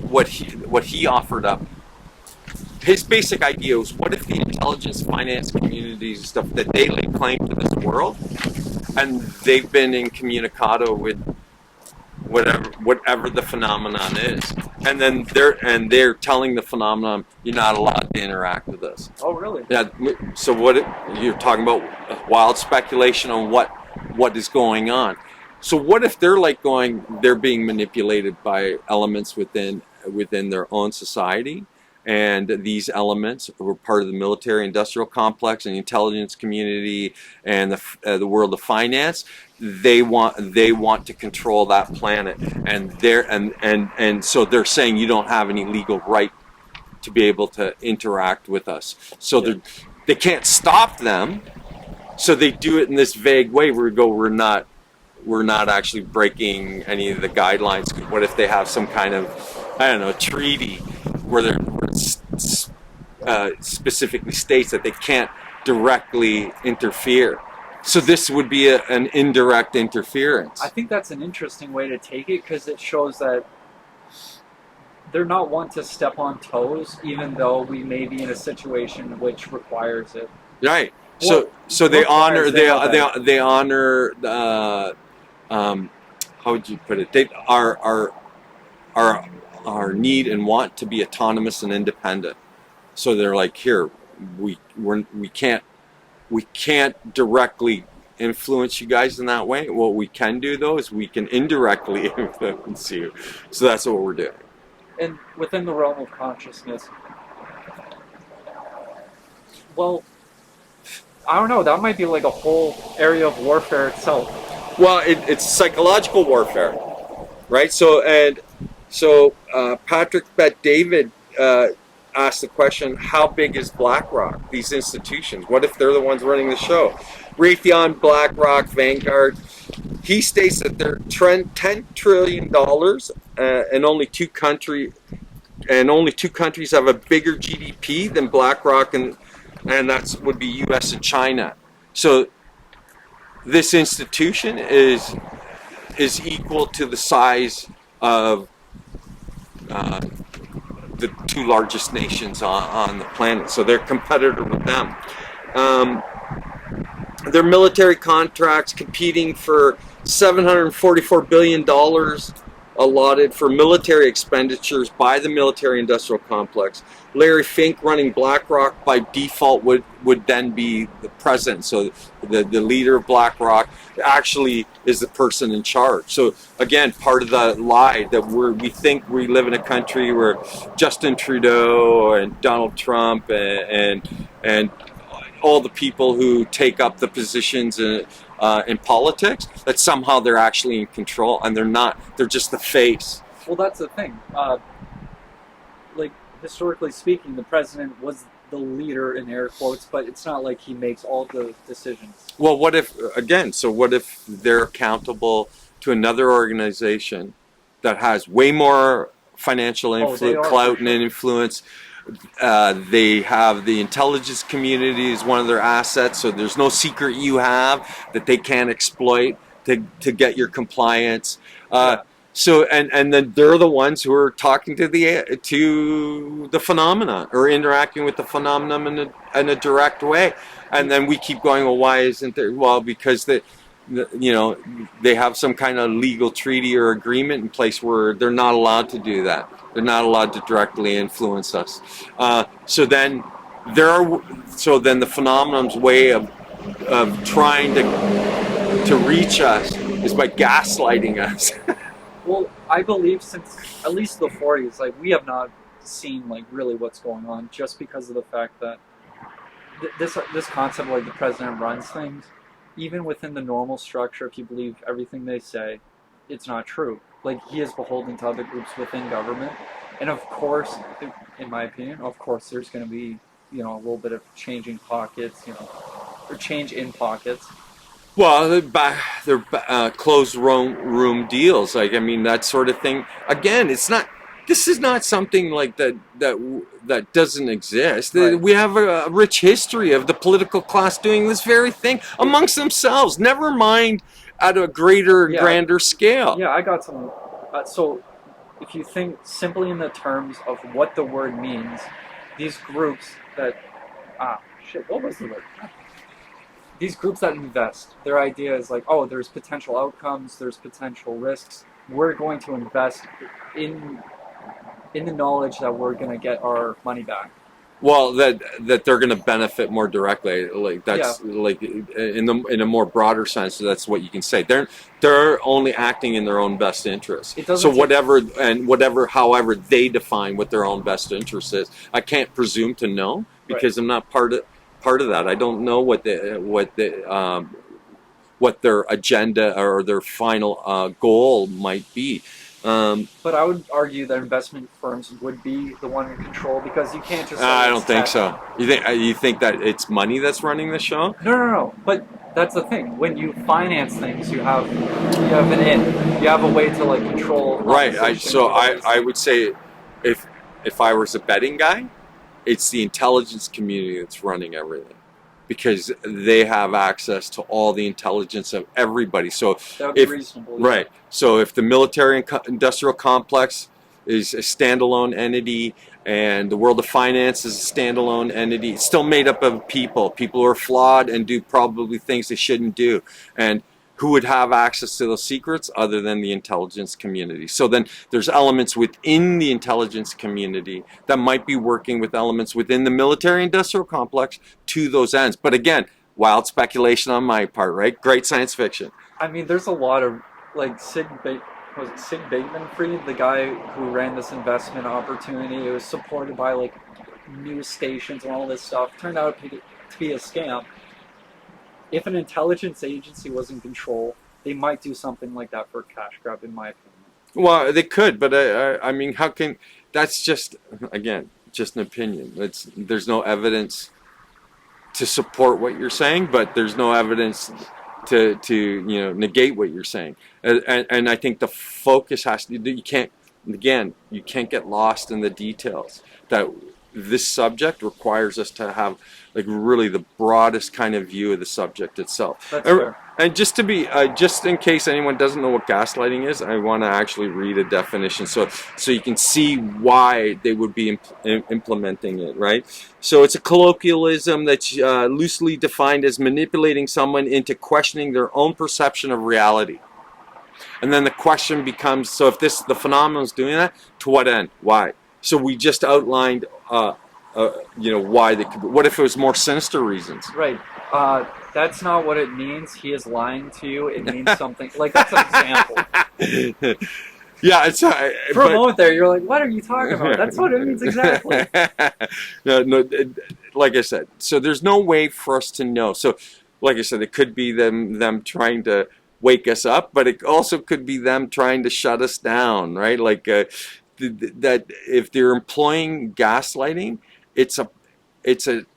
what he offered up, his basic idea was, what if the intelligence finance communities stuff that they lay claim to this world, and they've been incommunicado with whatever the phenomenon is, and then they're telling the phenomenon, you're not allowed to interact with us. Oh, really? Yeah. So you're talking about wild speculation on what is going on. So what if they're being manipulated by elements within their own society, and these elements were part of the military-industrial complex and the intelligence community and the world of finance. They want to control that planet, and so they're saying you don't have any legal right to be able to interact with us. So they can't stop them. So they do it in this vague way where we're not actually breaking any of the guidelines. What if they have some kind of, I don't know, treaty where it specifically states that they can't directly interfere? So this would be an indirect interference. I think that's an interesting way to take it, because it shows that they're not one to step on toes, even though we may be in a situation which requires it. Right. So they honor how would you put it? They our need and want to be autonomous and independent. So they're like, here, we can't directly influence you guys in that way. What we can do, though, is we can indirectly influence you. So that's what we're doing. And within the realm of consciousness, well, I don't know, that might be like a whole area of warfare itself. Well, it's psychological warfare, right? So Patrick Bet-David asked the question, how big is BlackRock, these institutions? What if they're the ones running the show? Raytheon, BlackRock, Vanguard. He states that they're $10 trillion, and only two countries have a bigger GDP than BlackRock, and that would be U.S. and China. So this institution is equal to the size of the two largest nations on the planet. So they're competitor with them. Their military contracts competing for $744 billion allotted for military expenditures by the military-industrial complex. Larry Fink running BlackRock by default would then be the president. So the leader of BlackRock actually is the person in charge. So again, part of the lie that we think we live in a country where Justin Trudeau and Donald Trump and all the people who take up the positions in politics, that somehow they're actually in control, and they're not. They're just the face. Well, that's the thing. Like, historically speaking, the president was the leader in air quotes, but it's not like he makes all the decisions. Well, what if they're accountable to another organization that has way more financial clout and influence? They have the intelligence community as one of their assets, so there's no secret you have that they can't exploit to get your compliance. So and then they're the ones who are talking to the phenomena, or interacting with the phenomenon in a direct way. And then we keep going, well, why isn't there? Well, because they have some kind of legal treaty or agreement in place where they're not allowed to do that. They're not allowed to directly influence us. So then the phenomenon's way of trying to reach us is by gaslighting us. Well, I believe since at least the 40s, like, we have not seen like really what's going on, just because of the fact that this concept, like, the president runs things, even within the normal structure, if you believe everything they say, it's not true. Like, he is beholden to other groups within government. And of course, in my opinion, of course, there's going to be, a little bit of changing pockets, or change in pockets. Well, they're closed room deals. Like, I mean, that sort of thing. Again, it's not this is not something like that doesn't exist. Right. We have a rich history of the political class doing this very thing amongst themselves. Never mind at a greater, Yeah. grander scale. Yeah, I got some. So, if you think simply in the terms of what the word means, these groups that what was the word? These groups that invest, their idea is like, oh, there's potential outcomes, there's potential risks. We're going to invest in the knowledge that we're going to get our money back. Well, that they're going to benefit more directly, like that's like in a more broader sense. That's what you can say. They're only acting in their own best interest. So however they define what their own best interest is, I can't presume to know because I'm not part of that. I don't know what their agenda or their final goal might be. But I would argue that investment firms would be the one in control because you can't just. I don't think so. You think that it's money that's running the show? No. But that's the thing. When you finance things, you have an in. You have a way to like control. Right. I would say, if I was a betting guy, it's the intelligence community that's running everything, because they have access to all the intelligence of everybody. So that would be reasonable. Right. Yeah. So if the military and industrial complex is a standalone entity and the world of finance is a standalone entity, it's still made up of people who are flawed and do probably things they shouldn't do. And who would have access to those secrets other than the intelligence community? So then there's elements within the intelligence community that might be working with elements within the military industrial complex to those ends. But again, wild speculation on my part, right? Great science fiction. I mean, there's a lot of, like, Sid Bateman-Fried, the guy who ran this investment opportunity. It was supported by, like, news stations and all this stuff. Turned out to be a scam. If an intelligence agency was in control, they might do something like that for a cash grab, in my opinion. Well, they could, but I mean, how can? That's just, again, just an opinion. There's no evidence to support what you're saying, but there's no evidence to negate what you're saying. And I think the focus has to. You can't get lost in the details. That this subject requires us to have like really the broadest kind of view of the subject itself. That's fair. And just in case anyone doesn't know what gaslighting is, I want to actually read a definition so you can see why they would be implementing it, right? So it's a colloquialism that's loosely defined as manipulating someone into questioning their own perception of reality. And then the question becomes, so if the phenomenon is doing that, to what end? Why? So we just outlined, why they could. What if it was more sinister reasons? Right. That's not what it means. He is lying to you. It means something. Like, that's an example. Yeah, it's for a moment there, you're like, "What are you talking about?" That's what it means exactly. No, like I said, so there's no way for us to know. So, like I said, it could be them trying to wake us up, but it also could be them trying to shut us down, right? Like that if they're employing gaslighting, it's a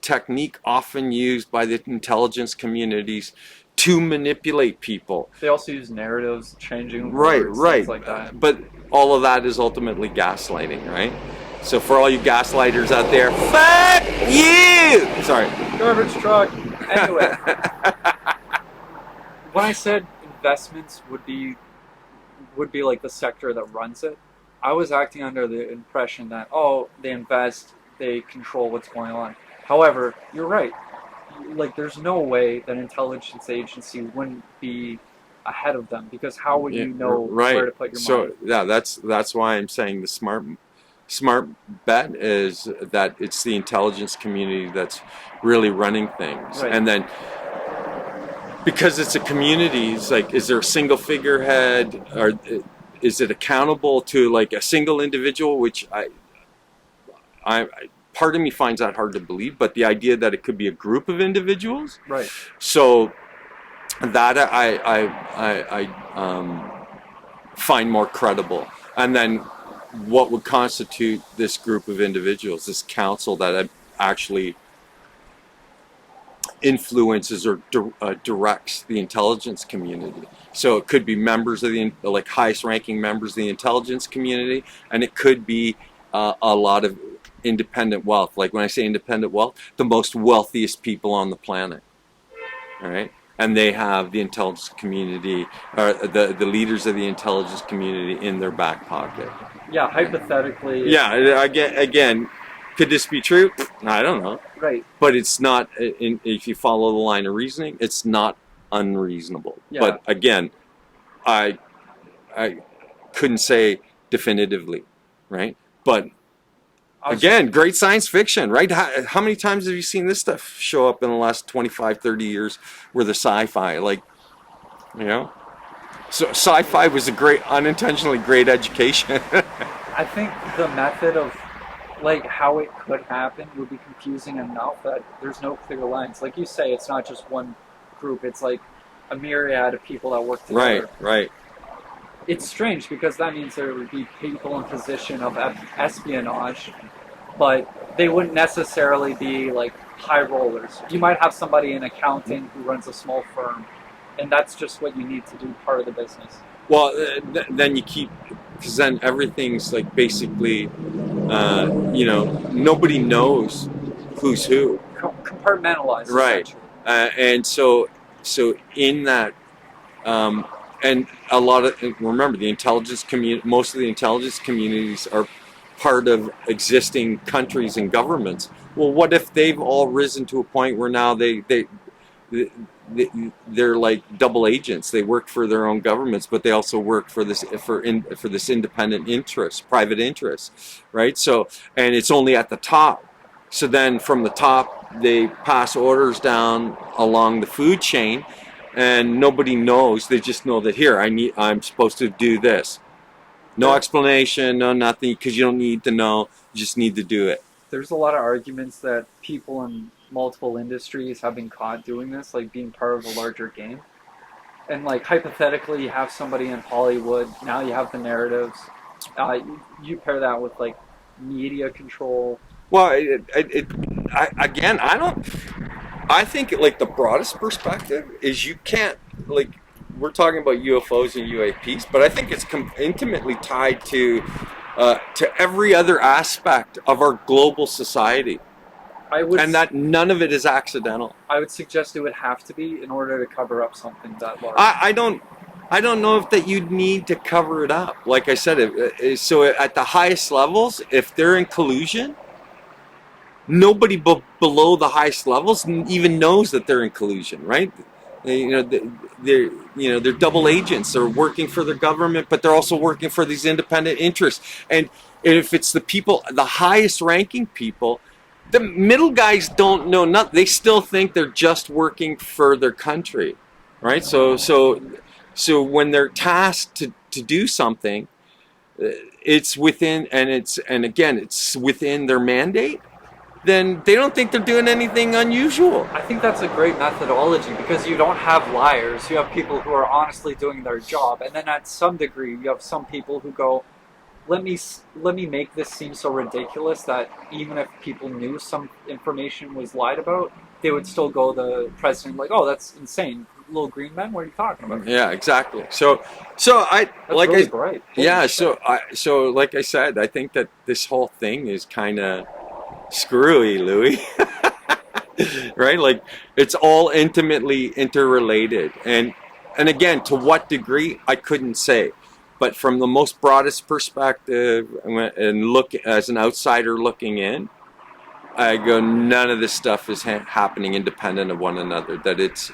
technique often used by the intelligence communities to manipulate people. They also use narratives, changing words, things like that. But all of that is ultimately gaslighting, right? So for all you gaslighters out there, fuck you! Sorry. Garbage truck. Anyway. When I said investments would be like the sector that runs it, I was acting under the impression that, they invest, they control what's going on. However, you're right. Like, there's no way that an intelligence agency wouldn't be ahead of them, because how would you know where to put your money? So yeah, that's why I'm saying the smart bet is that it's the intelligence community that's really running things, and then because it's a community, it's like, is there a single figurehead, or is it accountable to like a single individual? Which I part of me finds that hard to believe, but the idea that it could be a group of individuals, right? So that I find more credible. And then what would constitute this group of individuals, this council that actually influences or directs the intelligence community. So it could be members of the like highest ranking members of the intelligence community, and it could be a lot of independent wealth. Like when I say independent wealth, the most wealthiest people on the planet. All right. And they have the intelligence community, or the leaders of the intelligence community in their back pocket. Yeah, hypothetically. Yeah, again, could this be true? I don't know. Right. But it's not, if you follow the line of reasoning, it's not unreasonable. Yeah. But again, I couldn't say definitively, right? But again, great science fiction, right? How many times have you seen this stuff show up in the last 25, 30 years where the sci-fi, like, you know? So sci-fi was a great, unintentionally great education. I think the method of, like, how it could happen would be confusing enough that there's no clear lines. Like you say, it's not just one group. It's like a myriad of people that work together. Right. It's strange because that means there would be people in position of espionage, but they wouldn't necessarily be like high rollers. You might have somebody in accounting who runs a small firm, and that's just what you need to do, part of the business. Well, then you keep, because then everything's like basically, nobody knows who's who. Compartmentalized, right? And so in that. And a lot of, remember, the intelligence community, most of the intelligence communities are part of existing countries and governments. Well, what if they've all risen to a point where now they're like double agents? They work for their own governments, but they also work for this independent interest, private interest, right? So, and it's only at the top. So then from the top, they pass orders down along the food chain. And nobody knows. They just know that I'm supposed to do this. No explanation, no nothing, because you don't need to know. You just need to do it. There's a lot of arguments that people in multiple industries have been caught doing this, like being part of a larger game. And like hypothetically, you have somebody in Hollywood. Now you have the narratives. You pair that with like media control. Well, I think like the broadest perspective is you can't, like, we're talking about UFOs and UAPs, but I think it's intimately tied to every other aspect of our global society. And that none of it is accidental. I would suggest it would have to be in order to cover up something that large. I don't know if that you'd need to cover it up. Like I said, so at the highest levels, if they're in collusion, nobody below the highest levels even knows that they're in collusion, right? They're double agents. They're working for their government, but they're also working for these independent interests. And if it's the people, the highest ranking people, the middle guys don't know nothing. They still think they're just working for their country, right? So when they're tasked to do something, it's within, it's within their mandate. Then they don't think they're doing anything unusual. I think that's a great methodology because you don't have liars. You have people who are honestly doing their job, and then at some degree, you have some people who go, "Let me make this seem so ridiculous that even if people knew some information was lied about, they would still go to the president like, oh, that's insane, little green men. What are you talking about?" Yeah, exactly. So like I said, I think that this whole thing is kind of screwy, Louis. Right? Like, it's all intimately interrelated. And again, to what degree, I couldn't say. But from the most broadest perspective, and look as an outsider looking in, I go, none of this stuff is happening independent of one another. That it's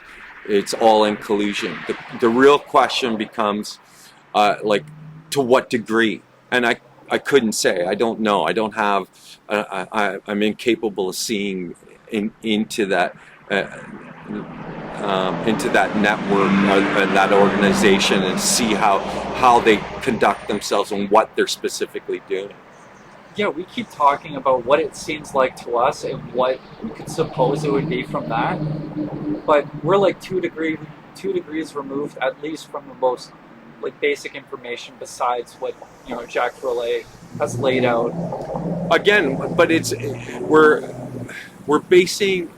all in collusion. The real question becomes, like, to what degree? And I couldn't say. I don't know. I don't have. I'm incapable of seeing into that network and that organization and see how they conduct themselves and what they're specifically doing. Yeah, we keep talking about what it seems like to us and what we could suppose it would be from that, but we're like two degrees removed, at least from the most like basic information besides what Jacques Vallee has laid out. Again, but we're basing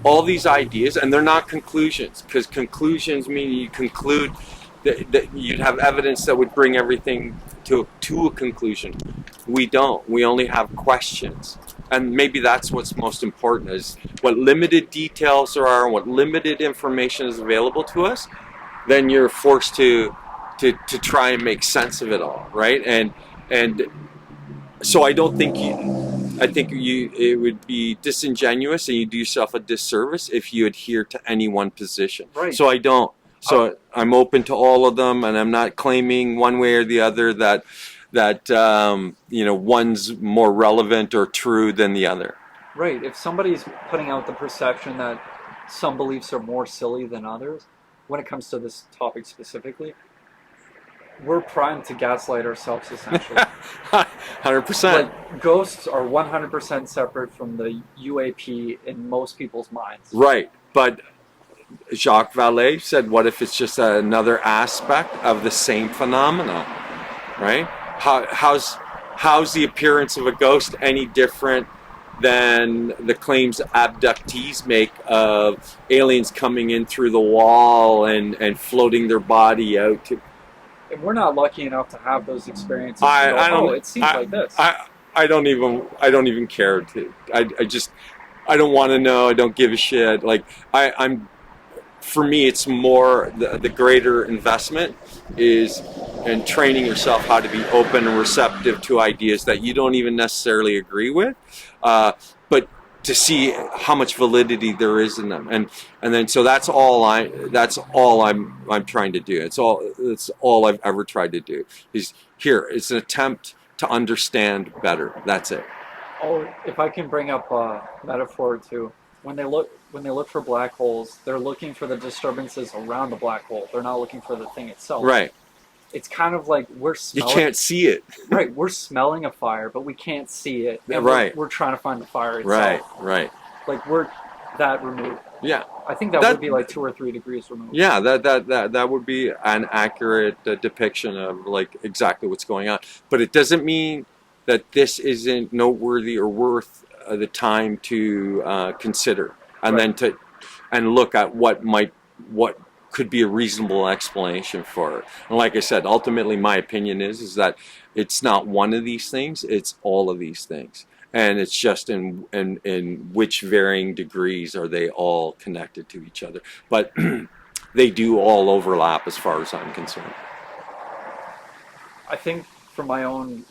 all these ideas, and they're not conclusions, because conclusions mean you conclude that you'd have evidence that would bring everything to a conclusion. We don't. We only have questions. And maybe that's what's most important, is what limited details there are and what limited information is available to us. Then you're forced to try and make sense of it all, right? And so I don't think it would be disingenuous, and you do yourself a disservice if you adhere to any one position. Right. So I don't. So I'm open to all of them, and I'm not claiming one way or the other that one's more relevant or true than the other. Right. If somebody's putting out the perception that some beliefs are more silly than others, when it comes to this topic specifically, we're primed to gaslight ourselves, essentially. 100%. Like, ghosts are 100% separate from the UAP in most people's minds. Right. But Jacques Vallee said, what if it's just another aspect of the same phenomena, right? How's the appearance of a ghost any different than the claims abductees make of aliens coming in through the wall and floating their body out to... And we're not lucky enough to have those experiences. It seems like this. I don't even care to. I don't want to know. I don't give a shit. Like I'm. For me, it's more the greater investment is in training yourself how to be open and receptive to ideas that you don't even necessarily agree with, but to see how much validity there is in them, and then so that's all I'm trying to do. It's all I've ever tried to do. Is here. It's an attempt to understand better. That's it. Oh, if I can bring up a metaphor too. When they look for black holes, they're looking for the disturbances around the black hole. They're not looking for the thing itself. Right. It's kind of like we're smelling... You can't see it. Right. We're smelling a fire, but we can't see it. And right. We're trying to find the fire itself. Right. Like, we're that removed. Yeah. I think that would be like 2 or 3 degrees removed. Yeah, that would be an accurate depiction of like exactly what's going on. But it doesn't mean that this isn't noteworthy or worth the time to consider, and right. then and look at what could be a reasonable explanation for it. And like I said, ultimately my opinion is that it's not one of these things, it's all of these things. And it's just in which varying degrees are they all connected to each other. But they do all overlap as far as I'm concerned. I think for my own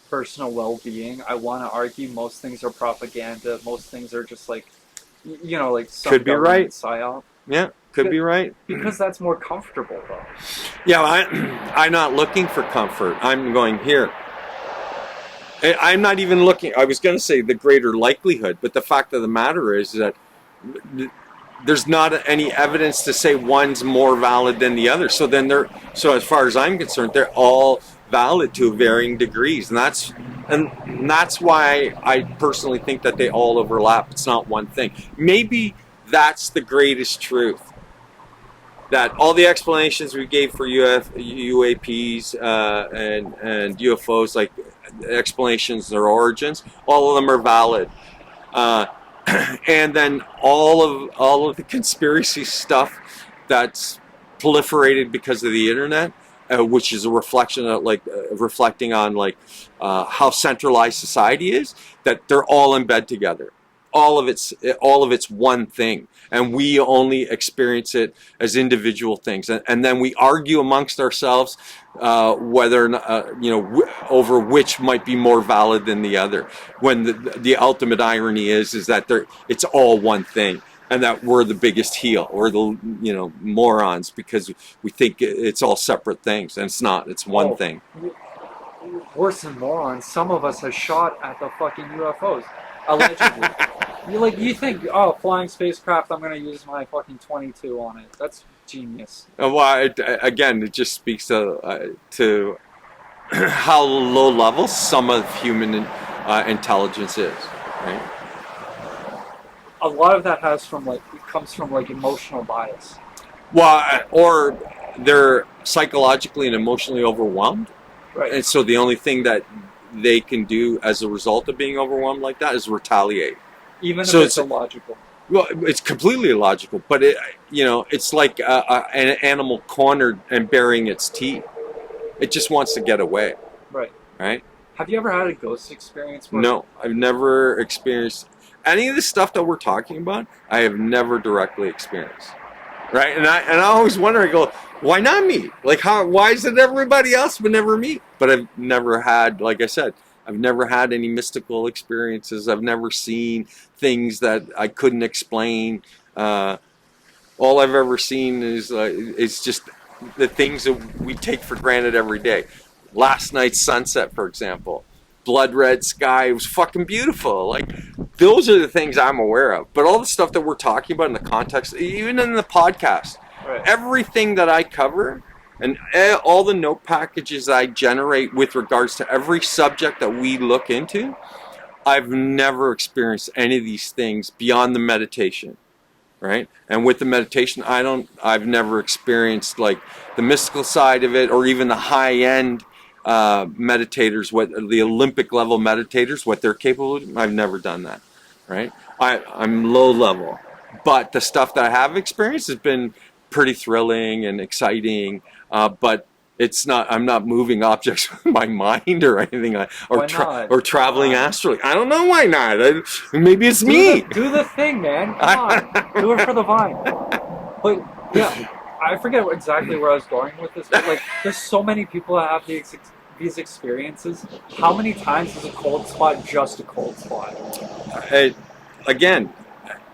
personal well-being, I want to argue most things are propaganda. Most things are just some could be right. psyop. Yeah, could be right. Because that's more comfortable, though. Yeah, I'm not looking for comfort. I'm going here. I'm not even looking. I was going to say the greater likelihood, but the fact of the matter is that there's not any evidence to say one's more valid than the other. So as far as I'm concerned, they're all valid to varying degrees, and that's why I personally think that they all overlap. It's not one thing. Maybe that's the greatest truth, that all the explanations we gave for UAPs and UFOs, like explanations, their origins, all of them are valid, and then all of the conspiracy stuff that's proliferated because of the internet, which is a reflection of reflecting on how centralized society is, that they're all in bed together. All of it's one thing, and we only experience it as individual things, and then we argue amongst ourselves whether or not, over which might be more valid than the other. When the ultimate irony is that it's all one thing, and that we're the biggest heel, we're the morons, because we think it's all separate things, and it's not. It's one thing. Worse than morons, some of us have shot at the fucking UFOs, allegedly. You think, flying spacecraft, I'm going to use my fucking 22 on it. That's genius. Well, again, it just speaks to how low level some of human intelligence is, right? A lot of that comes from emotional bias. Well, or they're psychologically and emotionally overwhelmed. Right. And so the only thing that they can do as a result of being overwhelmed like that is retaliate. Even if it's illogical. Well, it's completely illogical, but it's like an animal cornered and burying its teeth. It just wants to get away, Right. right? Have you ever had a ghost experience where No, I've never experienced any of the stuff that we're talking about. I have never directly experienced, right? And I always wonder. I go, why not me? Like, how? Why is it everybody else but never me? But I've never had, like I said, I've never had any mystical experiences. I've never seen things that I couldn't explain. All I've ever seen is just the things that we take for granted every day. Last night's sunset, for example, blood red sky, it was fucking beautiful. Like, those are the things I'm aware of. But all the stuff that we're talking about in the context, even in the podcast, right. everything that I cover and all the note packages I generate with regards to every subject that we look into, I've never experienced any of these things beyond the meditation. Right? And with the meditation, I've never experienced like the mystical side of it, or even the high-end meditators, what the Olympic level meditators, what they're capable of. I've never done that, right? I'm low level, but the stuff that I have experienced has been pretty thrilling and exciting, but it's not. I'm not moving objects with my mind or anything, or traveling astrally. I don't know why not. Maybe it's me. Do the thing, man. Come on, do it for the vine. But yeah, I forget exactly where I was going with this. But like, there's so many people that have these experiences. How many times is a cold spot just a cold spot? Again,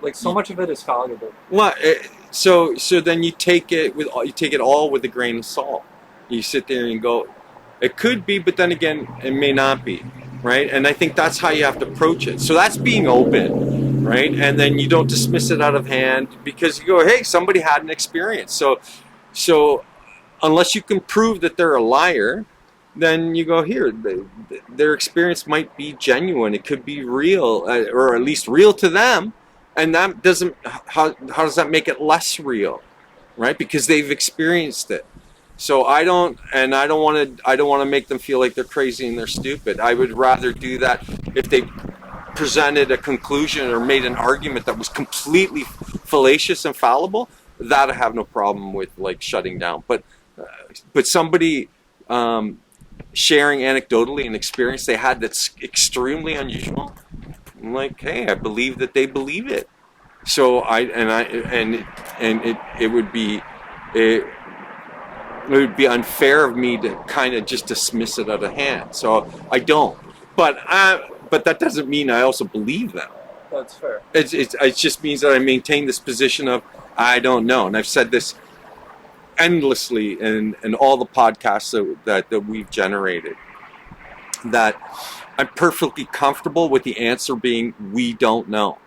like so much of it is fallible. Well, so then you take it all with a grain of salt. You sit there and go, it could be, but then again, it may not be, right? And I think that's how you have to approach it. So that's being open, right? And then you don't dismiss it out of hand because you go, hey, somebody had an experience. So unless you can prove that they're a liar, then you go, here, their experience might be genuine. It could be real, or at least real to them. And that doesn't, how does that make it less real, right? Because they've experienced it. So I don't want to make them feel like they're crazy and they're stupid. I would rather do that if they presented a conclusion or made an argument that was completely fallacious and fallible. That I have no problem with, like, shutting down. But somebody sharing anecdotally an experience they had that's extremely unusual, I'm like, hey, I believe that they believe it. So it would be unfair of me to kind of just dismiss it out of hand. So I don't. But that doesn't mean I also believe them. That's fair. It just means that I maintain this position of I don't know, and I've said this endlessly in all the podcasts that we've generated, that I'm perfectly comfortable with the answer being we don't know.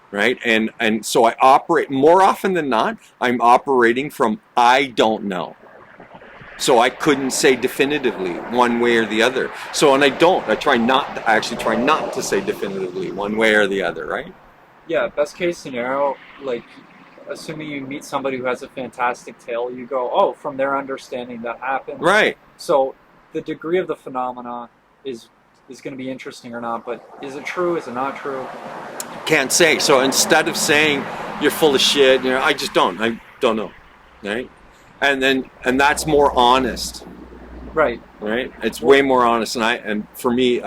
Right? And so I operate, more often than not, I'm operating from I don't know. So I couldn't say definitively one way or the other. So, and I actually try not to say definitively one way or the other, right? Yeah, best case scenario, like, assuming you meet somebody who has a fantastic tale, you go, oh, from their understanding that happened. Right. So the degree of the phenomena is going to be interesting or not, but is it true? Is it not true? Can't say. So instead of saying you're full of shit, I don't know, right? And that's more honest, right? It's way more honest, and for me,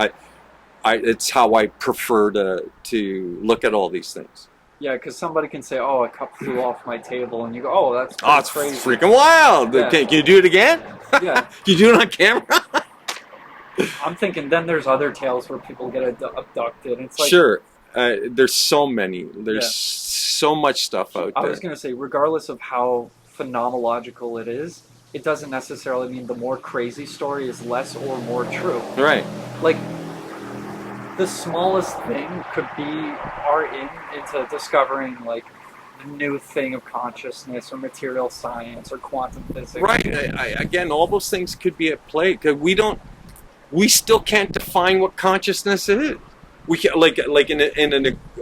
it's how I prefer to look at all these things. Yeah, because somebody can say, "Oh, a cup flew off my table," and you go, "Oh, that's it's crazy. Freaking wild!" Yeah. Can you do it again? Yeah, can you do it on camera? I'm thinking. Then there's other tales where people get abducted. It's like, sure. There's so many. There's so much stuff out there. I was going to say, regardless of how phenomenological it is, it doesn't necessarily mean the more crazy story is less or more true. Right. Like, the smallest thing could be our into discovering, like, a new thing of consciousness or material science or quantum physics. Right. Again, all those things could be at play because we still can't define what consciousness is. We can, like in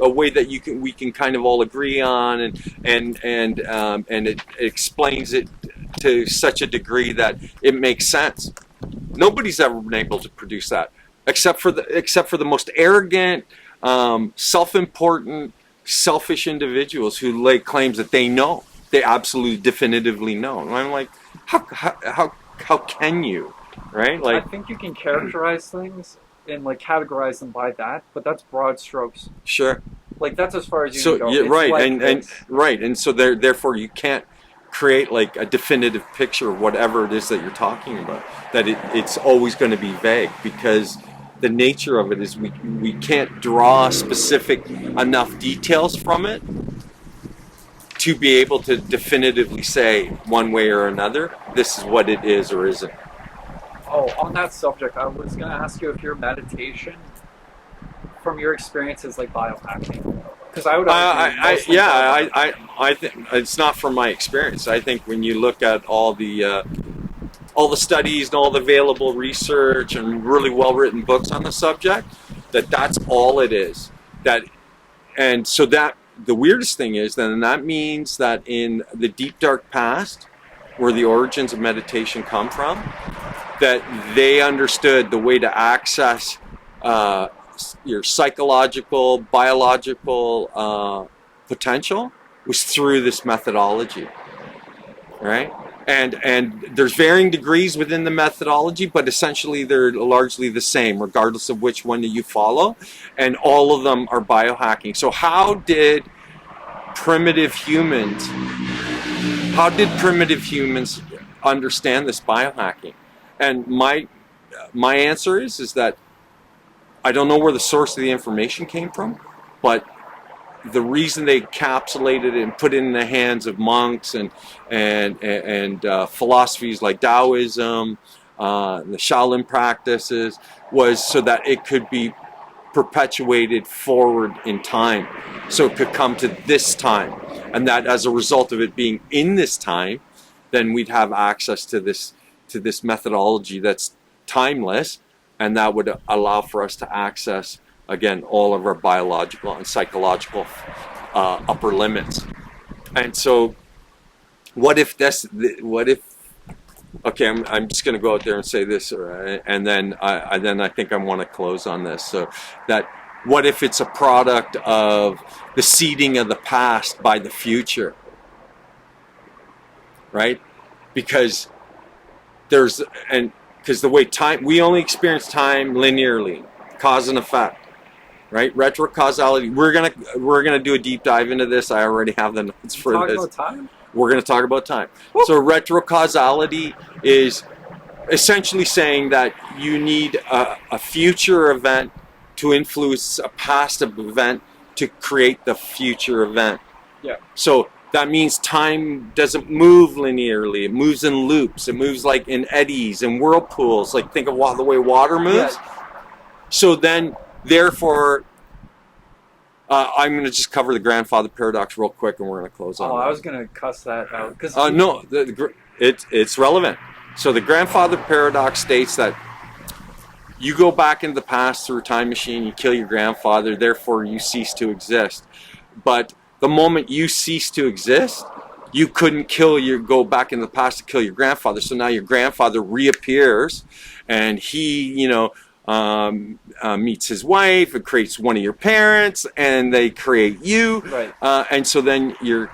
a way that we can kind of all agree on, and it explains it to such a degree that it makes sense. Nobody's ever been able to produce that, except for the most arrogant, self-important selfish individuals who lay claims that they know, they absolutely definitively know. And I'm like, how can you, right? I Like, think you can characterize things and like categorize them by that, but that's broad strokes. sure. Like that's as far as you So can go. yeah, It's right, like and this. right, and so therefore you can't create like a definitive picture of whatever it is that you're talking about. That it's always going to be vague because the nature of it is we can't draw specific enough details from it to be able to definitively say one way or another, this is what it is or isn't. Oh, on that subject, I was gonna ask you if your meditation, from your experience, is like biohacking. Because I would argue mostly biohacking. I think it's not from my experience. I think when you look at all the studies and all the available research and really well written books on the subject, that's all it is. And so that the weirdest thing is then that means that in the deep dark past, where the origins of meditation come from, that they understood the way to access your psychological, biological potential was through this methodology, right? And there's varying degrees within the methodology, but essentially they're largely the same, regardless of which one that you follow, and all of them are biohacking. So how did primitive humans understand this biohacking? And my answer is that I don't know where the source of the information came from, but the reason they encapsulated it and put it in the hands of monks and philosophies like Taoism, the Shaolin practices, was so that it could be perpetuated forward in time, so it could come to this time, and that as a result of it being in this time, then we'd have access to this methodology that's timeless, and that would allow for us to access, again, all of our biological and psychological upper limits. And so what if okay, I'm just going to go out there and say this, and then I think I want to close on this. So that what if it's a product of the seeding of the past by the future, right? Because the way time, we only experience time linearly, cause and effect, right? Retrocausality. We're gonna do a deep dive into this. I already have the notes for this. About time? We're gonna talk about time. Woo. So retrocausality is essentially saying that you need a future event to influence a past event to create the future event. Yeah. So that means time doesn't move linearly. It moves in loops. It moves like in eddies and whirlpools. Like think of the way water moves. Yeah. So then, therefore, I'm going to just cover the grandfather paradox real quick, and we're going to close on. I was going to cuss that out. No, it's relevant. So the grandfather paradox states that you go back into the past through a time machine, you kill your grandfather, therefore you cease to exist. But the moment you cease to exist, you couldn't go back in the past to kill your grandfather. So now your grandfather reappears, and he, meets his wife, it creates one of your parents, and they create you. Right. And so then you're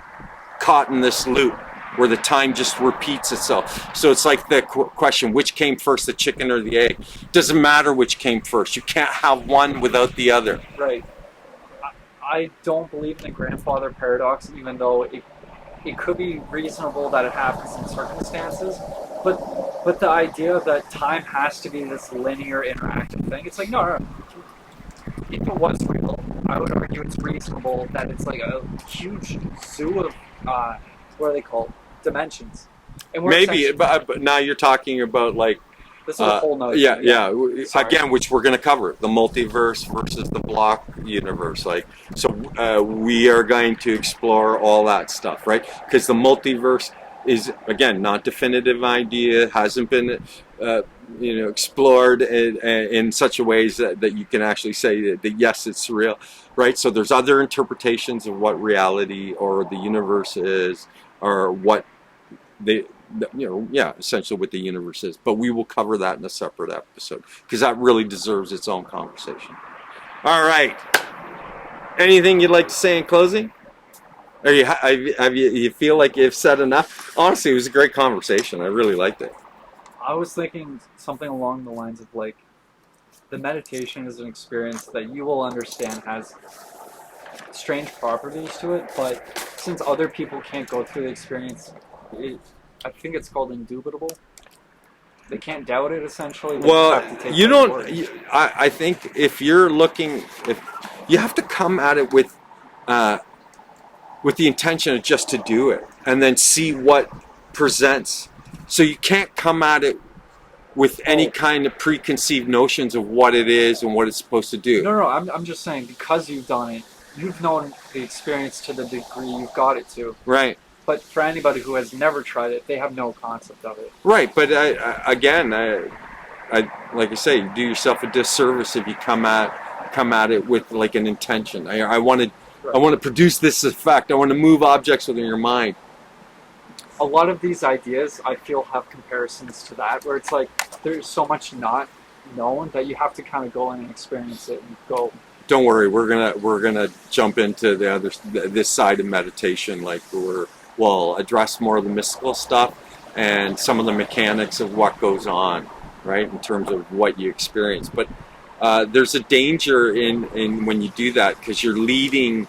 caught in this loop where the time just repeats itself. So it's like the question, which came first, the chicken or the egg? Doesn't matter which came first. You can't have one without the other. Right. I don't believe in the grandfather paradox, even though it could be reasonable that it happens in circumstances. But the idea that time has to be this linear interactive thing, it's like, no. If it was real, I would argue it's reasonable that it's like a huge zoo of, what are they called? Dimensions. And maybe, but now you're talking about like, this is a whole nother yeah, thing. yeah. Sorry. Again, which we're going to cover, the multiverse versus the block universe. We are going to explore all that stuff, right? Because the multiverse is, again, not definitive idea, hasn't been explored in such a ways that you can actually say that yes, it's real, right? So there's other interpretations of what reality or the universe is, or what essentially what the universe is. But we will cover that in a separate episode because that really deserves its own conversation. All right. Anything you'd like to say in closing? Or you feel like you've said enough? Honestly, it was a great conversation. I really liked it. I was thinking something along the lines of like, the meditation is an experience that you will understand has strange properties to it, but since other people can't go through the experience, I think it's called indubitable. They can't doubt it, essentially. They Well, just have to take you it don't. forward. I think if you're looking, if you have to come at it with the intention of just to do it, and then see what presents. So you can't come at it with any kind of preconceived notions of what it is and what it's supposed to do. No, I'm just saying, because you've done it, you've known the experience to the degree you've got it to. Right. But for anybody who has never tried it, they have no concept of it. Right, but again, like I say, you do yourself a disservice if you come at it with like an intention. I want to produce this effect. I want to move objects within your mind. A lot of these ideas, I feel, have comparisons to that, where it's like there's so much not known that you have to kind of go in and experience it and go. Don't worry, we're gonna jump into this side of meditation. Like we'll address more of the mystical stuff and some of the mechanics of what goes on, right, in terms of what you experience. But there's a danger in when you do that, because you're leading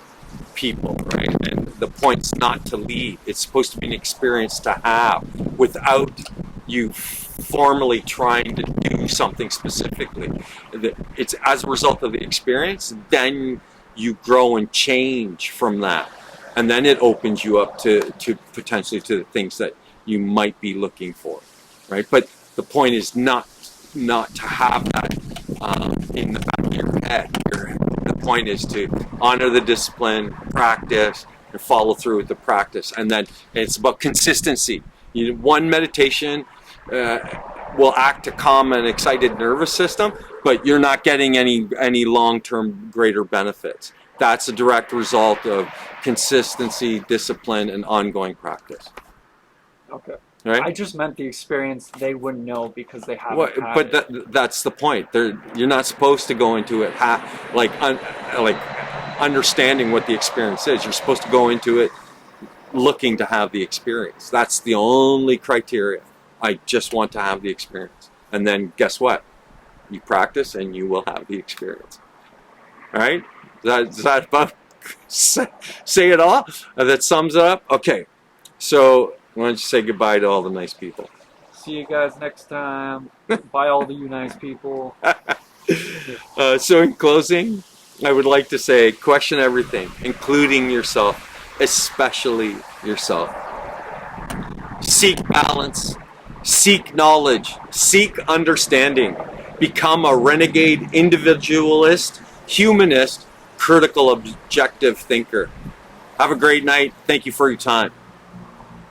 people, right? And the point's not to lead. It's supposed to be an experience to have without you formally trying to do something specifically. It's as a result of the experience, then you grow and change from that. And then it opens you up to potentially to the things that you might be looking for, right? But the point is not to have that in the back of your head. The point is to honor the discipline, practice, and follow through with the practice. And then it's about consistency. One meditation will act to calm an excited nervous system, but you're not getting any long-term greater benefits. That's a direct result of consistency, discipline, and ongoing practice. Okay. Right? I just meant the experience they wouldn't know because they haven't had but that's the point. You're not supposed to go into it like understanding what the experience is. You're supposed to go into it looking to have the experience. That's the only criteria. I just want to have the experience. And then guess what? You practice and you will have the experience. All right? Does that about say it all? That sums it up? Okay. So why don't you say goodbye to all the nice people? See you guys next time. Bye, all the you nice people. So in closing, I would like to say, question everything, including yourself, especially yourself. Seek balance, seek knowledge, seek understanding. Become a renegade individualist, humanist, critical objective thinker. Have a great night. Thank you for your time.